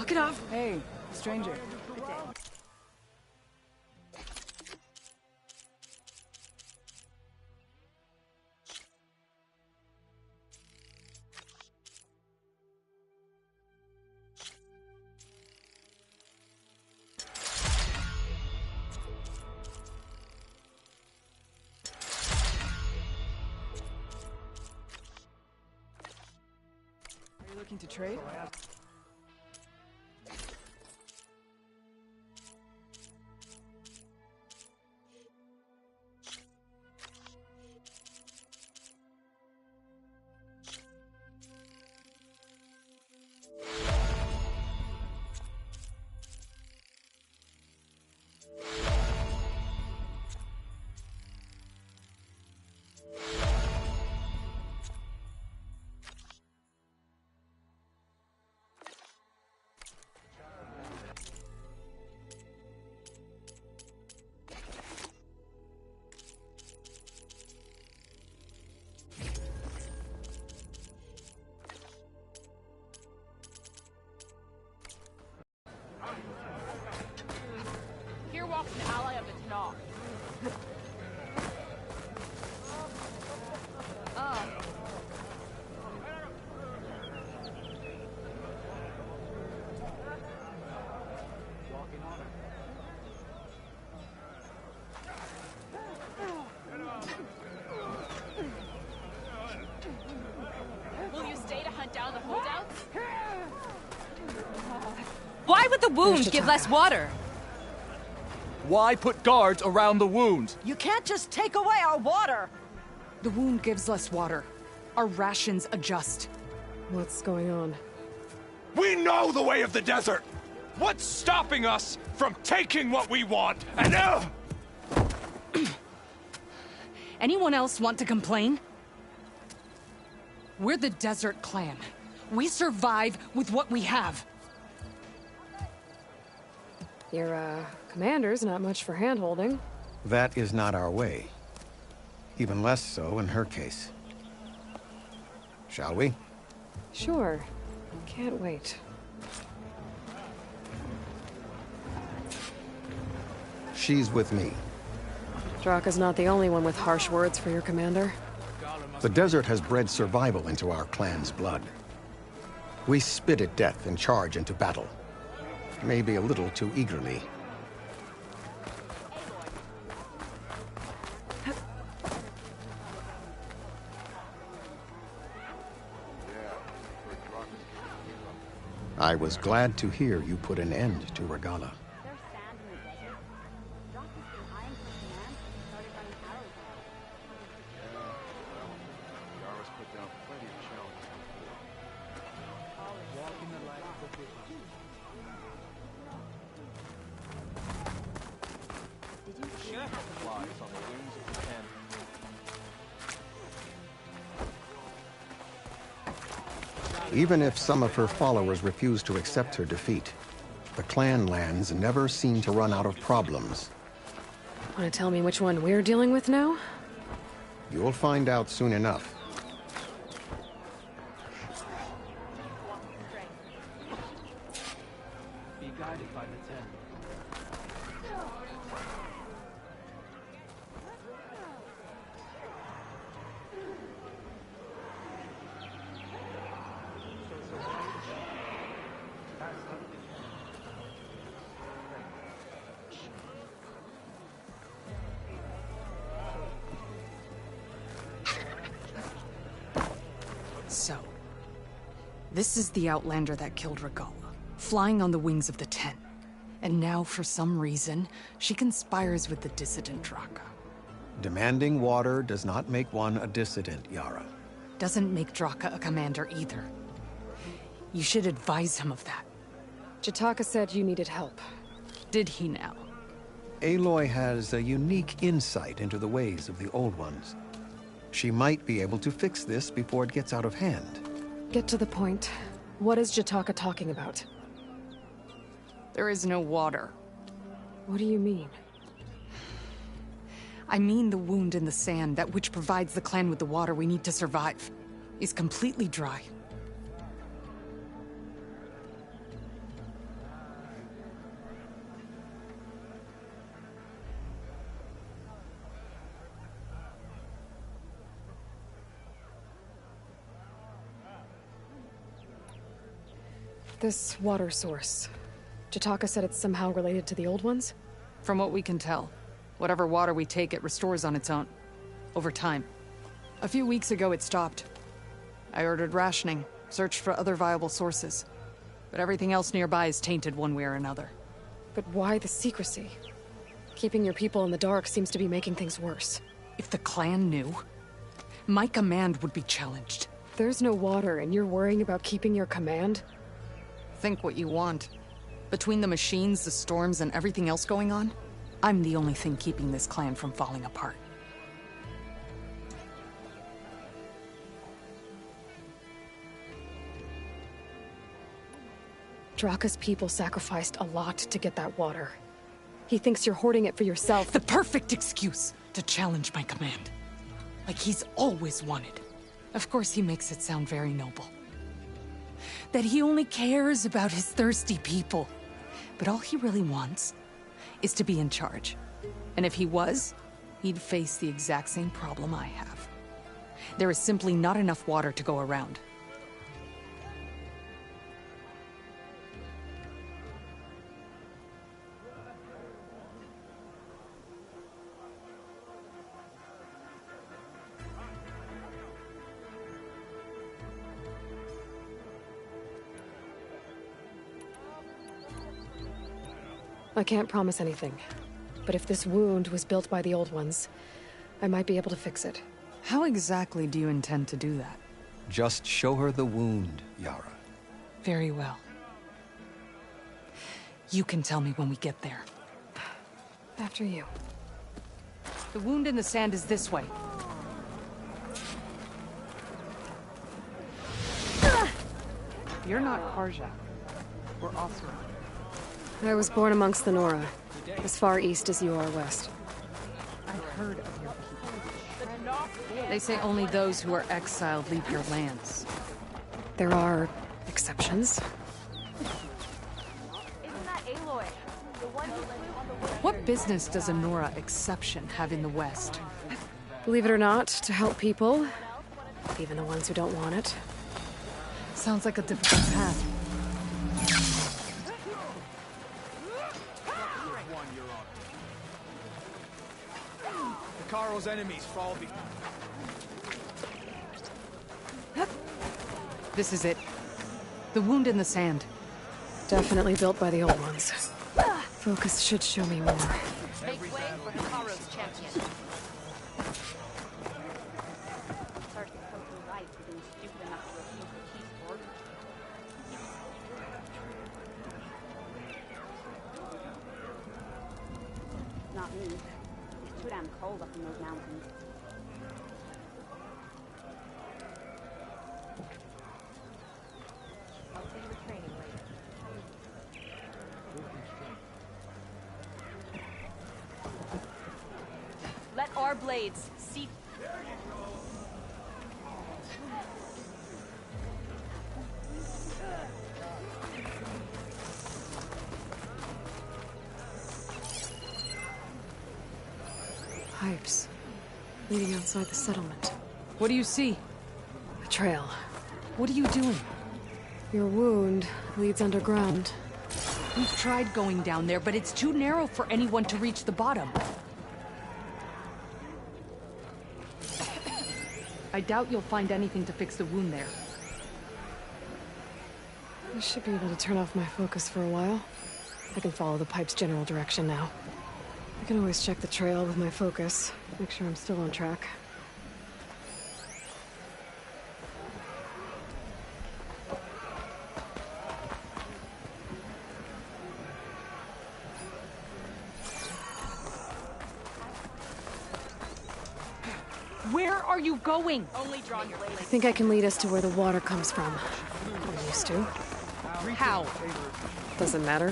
Knock it off. Hey, stranger. Are you looking to trade? other holdouts? Why would the wound give less water? Why put guards around the wound? You can't just take away our water! The wound gives less water. Our rations adjust. What's going on? We know the way of the desert! What's stopping us from taking what we want? And Anyone else want to complain? We're the Desert Clan. We survive with what we have. Your, commander's not much for hand-holding. That is not our way. Even less so in her case. Shall we? Sure. Can't wait. She's with me. Draka's not the only one with harsh words for your commander. The desert has bred survival into our clan's blood. We spit at death and charge into battle. Maybe a little too eagerly. I was glad to hear you put an end to Regalla. Even if some of her followers refuse to accept her defeat, the clan lands never seem to run out of problems. Want to tell me which one we're dealing with now? You'll find out soon enough. Be guided by the Ten. So, this is the Outlander that killed Regalla, flying on the wings of the Ten. And now, for some reason, she conspires with the dissident Draka. Demanding water does not make one a dissident, Yara. Doesn't make Draka a commander either. You should advise him of that. Jataka said you needed help. Did he now? Aloy has a unique insight into the ways of the Old Ones. She might be able to fix this before it gets out of hand. Get to the point. What is Jataka talking about? There is no water. What do you mean? I mean the wound in the sand, that which provides the clan with the water we need to survive, is completely dry. This water source. Jataka said it's somehow related to the old ones? From what we can tell, whatever water we take, it restores on its own. Over time. A few weeks ago, it stopped. I ordered rationing, searched for other viable sources. But everything else nearby is tainted one way or another. But why the secrecy? Keeping your people in the dark seems to be making things worse. If the clan knew, my command would be challenged. There's no water and you're worrying about keeping your command? Think what you want. Between the machines, the storms, and everything else going on, I'm the only thing keeping this clan from falling apart. Draka's people sacrificed a lot to get that water. He thinks you're hoarding it for yourself. The perfect excuse to challenge my command. Like he's always wanted. Of course he makes it sound very noble. That he only cares about his thirsty people. But all he really wants is to be in charge. And if he was, he'd face the exact same problem I have. There is simply not enough water to go around. I can't promise anything. But if this wound was built by the Old Ones, I might be able to fix it. How exactly do you intend to do that? Just show her the wound, Yara. Very well. You can tell me when we get there. After you. The wound in the sand is this way. You're not Karja. We're Oseram. I was born amongst the Nora, as far east as you are west. I've heard of your people. They say only those who are exiled leave your lands. There are exceptions. Isn't that Aloy? The one who flew on the What business does a Nora exception have in the West? Believe it or not, to help people, even the ones who don't want it. Sounds like a difficult path. Hekarro's enemies fall behind. This is it. The wound in the sand. Definitely built by the Old Ones. Focus should show me more. Make way for Hekarro's champion. Sorry to put you right for being stupid enough to refuse the peace order. Not me. It's too damn cold up in those mountains. I'll see you training later. Let our blades see. Pipes. Leading outside the settlement. What do you see? A trail. What are you doing? Your wound leads underground. We've tried going down there, but it's too narrow for anyone to reach the bottom. I doubt you'll find anything to fix the wound there. I should be able to turn off my focus for a while. I can follow the pipe's general direction now. I can always check the trail with my focus, make sure I'm still on track. Where are you going? Only draw your blade. I think I can lead us to where the water comes from. I'm used to. How? Doesn't matter.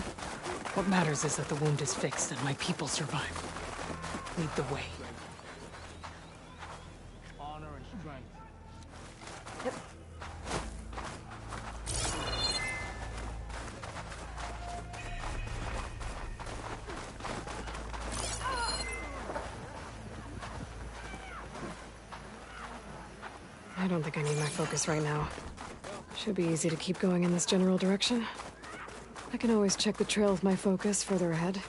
What matters is that the wound is fixed and my people survive. Lead the way. Honor and strength. I don't think I need my focus right now. Should be easy to keep going in this general direction. I can always check the trail with my focus further ahead.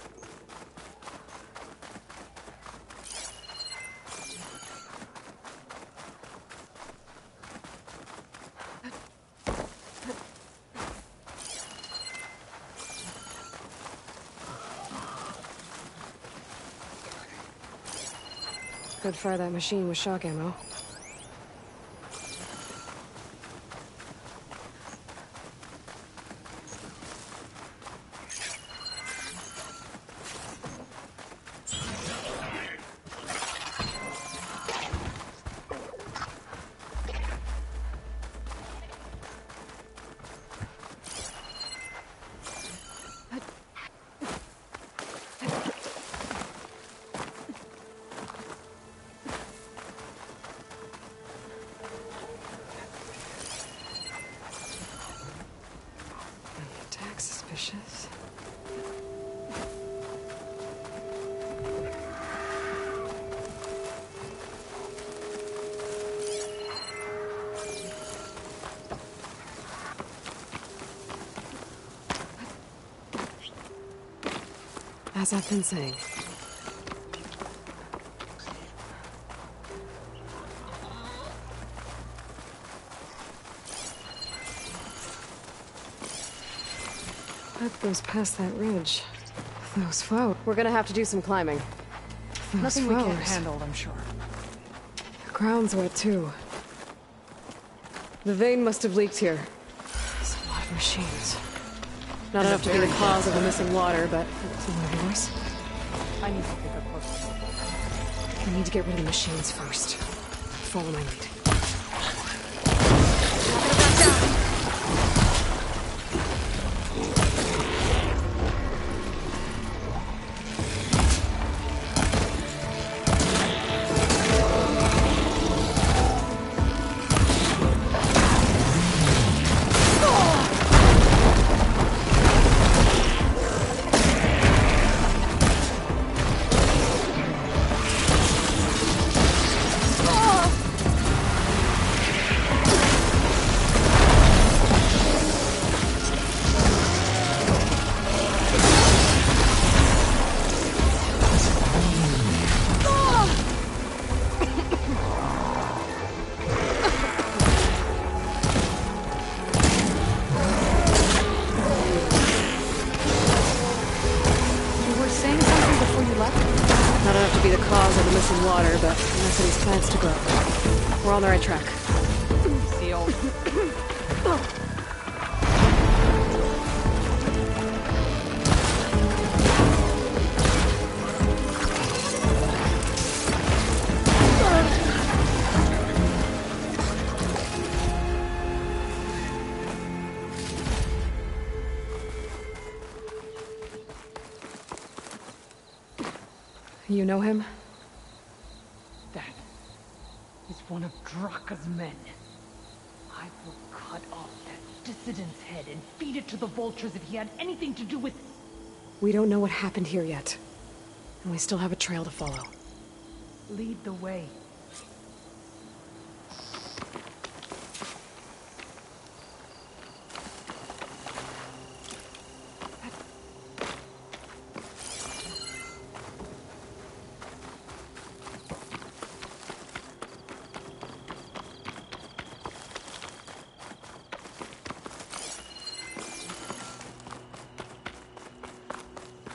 Could fire that machine with shock ammo. Attack suspicious. As I've been saying. That goes past that ridge. Those flowers. We're gonna have to do some climbing. Those Nothing we can't flowers. handle, I'm sure. The ground's wet too. The vein must have leaked here. There's a lot of machines. Not enough to be the cause of the missing water, but someone voice. I need to pick up closer. We need to get rid of the machines first. Follow my lead. Not enough to be the cause of the missing water, but enough for these plants to grow. We're on the right track. See old. You know him? That is one of Draka's men. I will cut off that dissident's head and feed it to the vultures if he had anything to do with... We don't know what happened here yet. And we still have a trail to follow. Lead the way.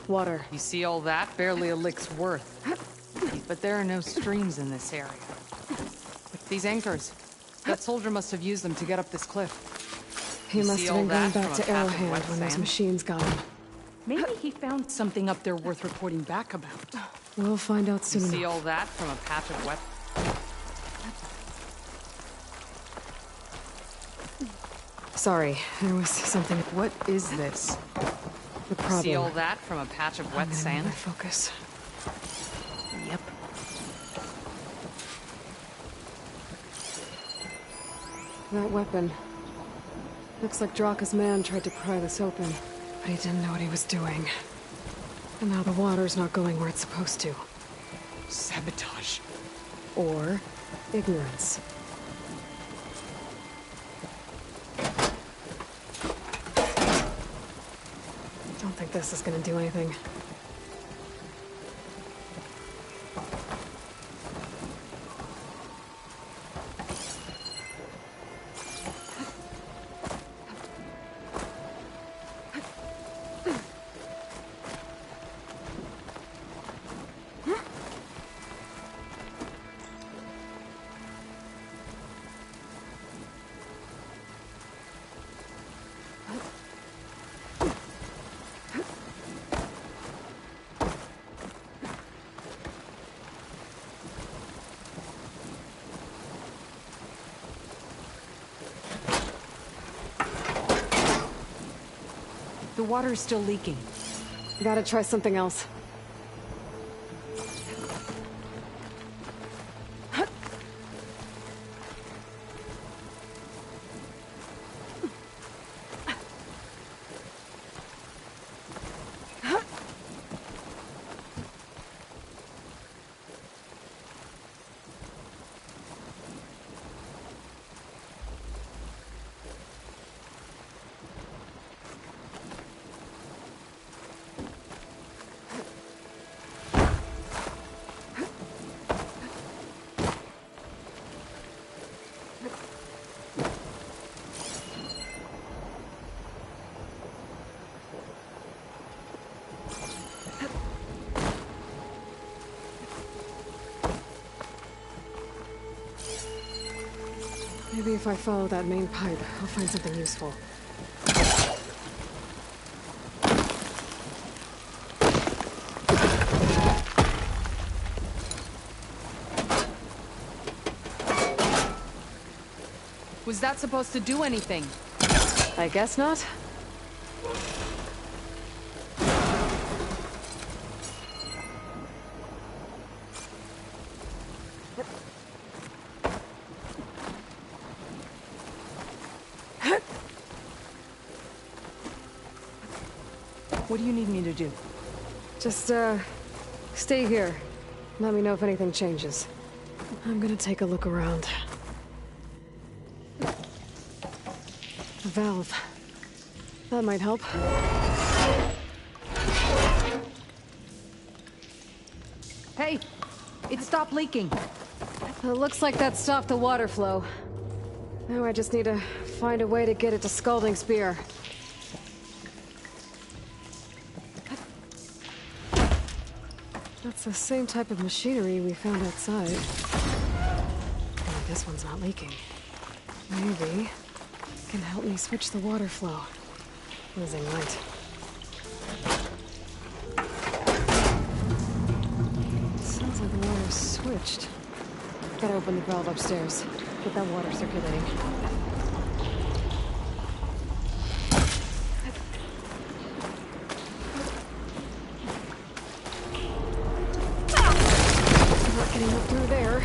Water. You see all that? Barely a lick's worth. But there are no streams in this area. These anchors. That soldier must have used them to get up this cliff. He You must see have all been going that back from to a patch of Arrowhand wet when those sand? machines got him. Maybe he found something up there worth reporting back about. We'll find out You soon see enough. all that from a patch of wet... Sorry, there was something. What is this? The problem. See all that from a patch of I'm wet gonna need sand? my focus. Yep. That weapon. Looks like Draka's man tried to pry this open, but he didn't know what he was doing. And now the water's not going where it's supposed to. Sabotage. Or ignorance. Don't think this is gonna do anything. The water's still leaking. Gotta try something else. if I follow that main pipe, I'll find something useful. Was that supposed to do anything? I guess not. What do you need me to do? Just, stay here. Let me know if anything changes. I'm gonna take a look around. A valve. That might help. Hey! It stopped leaking! It looks like that stopped the water flow. Now I just need to find a way to get it to Scalding Spear. That's the same type of machinery we found outside. Only this one's not leaking. Maybe it can help me switch the water flow. Losing light. Sounds like the water's switched. Gotta open the valve upstairs. Get that water circulating. Not getting up through there.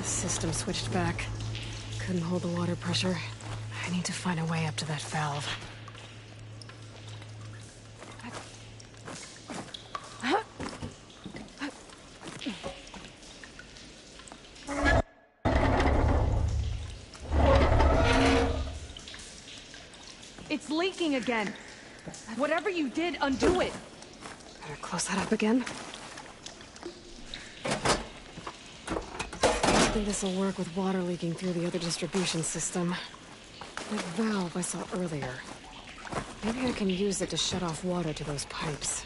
System switched back. Couldn't hold the water pressure. I need to find a way up to that valve. It's leaking again! Whatever you did, undo it! Better close that up again. I think this'll work with water leaking through the other distribution system. That valve I saw earlier. Maybe I can use it to shut off water to those pipes.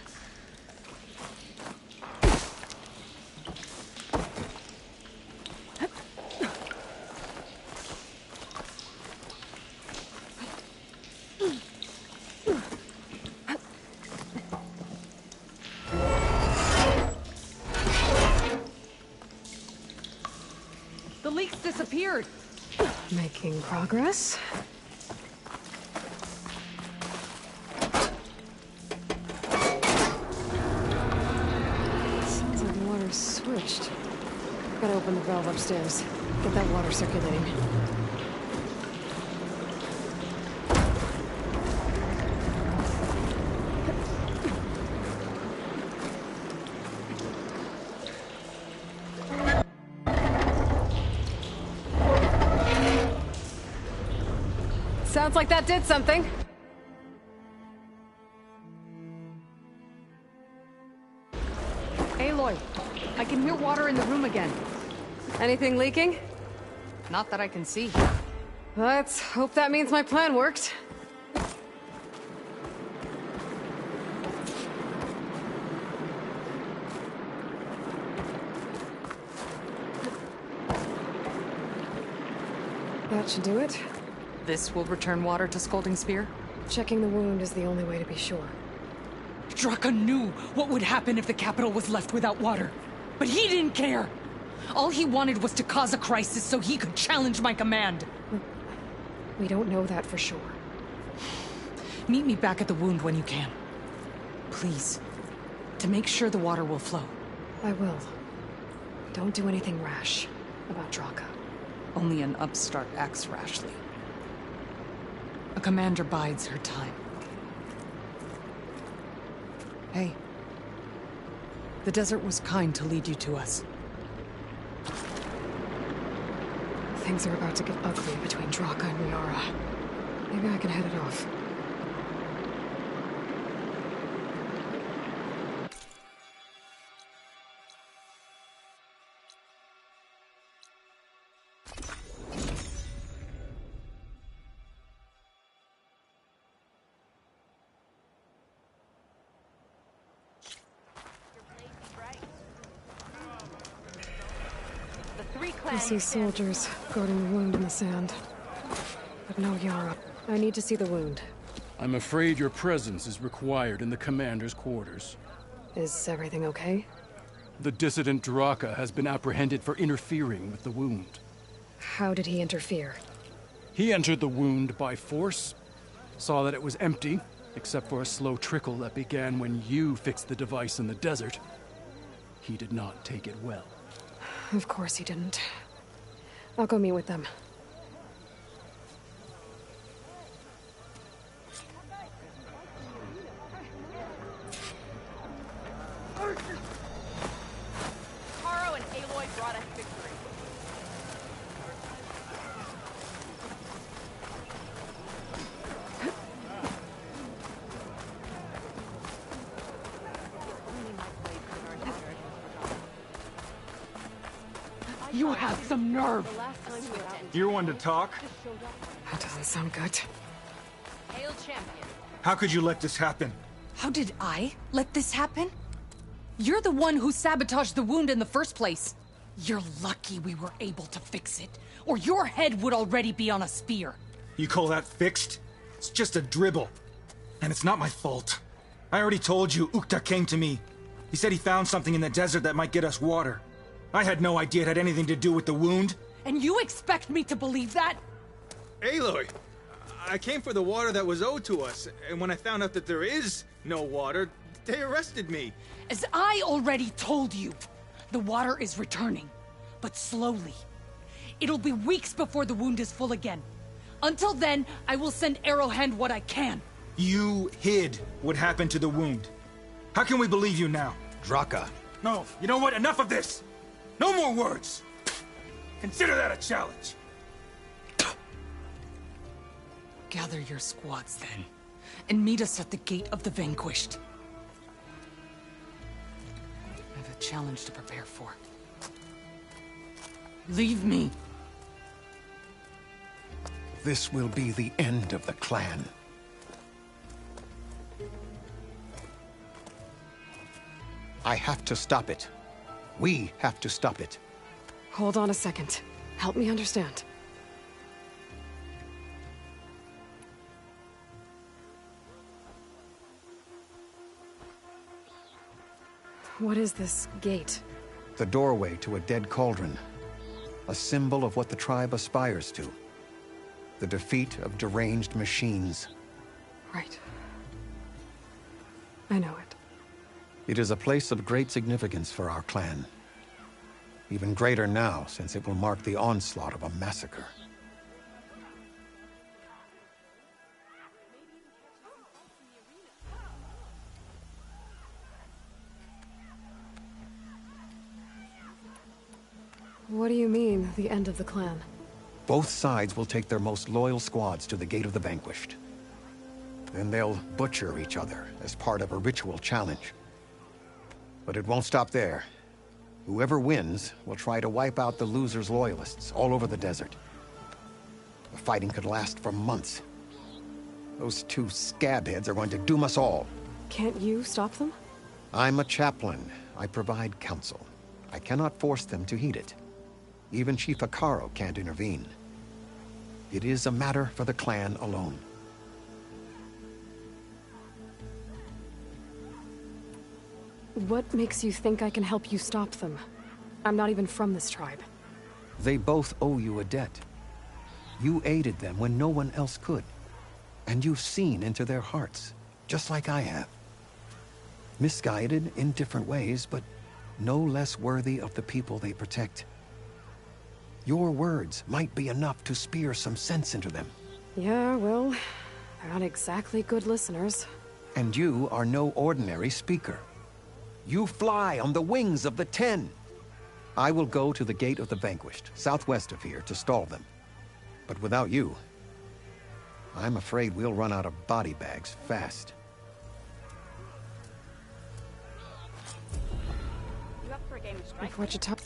The leak's disappeared! Making progress. Sounds like the water's switched. Gotta open the valve upstairs. Get that water circulating. Sounds like that did something. Aloy, I can hear water in the room again. Anything leaking? Not that I can see. Let's hope that means my plan worked. That should do it. This will return water to Scalding Spear? Checking the wound is the only way to be sure. Draka knew what would happen if the capital was left without water. But he didn't care! All he wanted was to cause a crisis so he could challenge my command. We don't know that for sure. Meet me back at the wound when you can. Please. To make sure the water will flow. I will. Don't do anything rash about Draka. Only an upstart acts rashly. A commander bides her time. Hey. The desert was kind to lead you to us. Things are about to get ugly between Draka and Miara. Maybe I can head it off. I see soldiers guarding the wound in the sand. But no Yara. I need to see the wound. I'm afraid your presence is required in the commander's quarters. Is everything okay? The dissident Draka has been apprehended for interfering with the wound. How did he interfere? He entered the wound by force, saw that it was empty, except for a slow trickle that began when you fixed the device in the desert. He did not take it well. Of course he didn't. I'll go meet with them. Taro and Aloy brought us victory. You have some nerve. You're one to talk? That doesn't sound good. Hail champion. How could you let this happen? How did I let this happen? You're the one who sabotaged the wound in the first place. You're lucky we were able to fix it, or your head would already be on a spear. You call that fixed? It's just a dribble. And it's not my fault. I already told you, Ukta came to me. He said he found something in the desert that might get us water. I had no idea it had anything to do with the wound. And you expect me to believe that? Aloy, I came for the water that was owed to us, and when I found out that there is no water, they arrested me. As I already told you, the water is returning, but slowly. It'll be weeks before the wound is full again. Until then, I will send Arrowhand what I can. You hid what happened to the wound. How can we believe you now? Draka. No, you know what? Enough of this! No more words! Consider that a challenge! Gather your squads then, and meet us at the Gate of the Vanquished. I have a challenge to prepare for. Leave me. This will be the end of the clan. I have to stop it. We have to stop it. Hold on a second. Help me understand. What is this gate? The doorway to a dead cauldron. A symbol of what the tribe aspires to. The defeat of deranged machines. Right. I know it. It is a place of great significance for our clan. Even greater now, since it will mark the onslaught of a massacre. What do you mean, the end of the clan? Both sides will take their most loyal squads to the Gate of the Vanquished. Then they'll butcher each other as part of a ritual challenge. But it won't stop there. Whoever wins will try to wipe out the loser's loyalists all over the desert. The fighting could last for months. Those two scabheads are going to doom us all. Can't you stop them? I'm a chaplain. I provide counsel. I cannot force them to heed it. Even Chief Hekarro can't intervene. It is a matter for the clan alone. What makes you think I can help you stop them? I'm not even from this tribe. They both owe you a debt. You aided them when no one else could. And you've seen into their hearts, just like I have. Misguided in different ways, but no less worthy of the people they protect. Your words might be enough to spear some sense into them. Yeah, well, they're not exactly good listeners. And you are no ordinary speaker. You fly on the wings of the Ten. I will go to the Gate of the Vanquished, southwest of here, to stall them. But without you, I'm afraid we'll run out of body bags fast. You up for a game of strike? Like what you talk.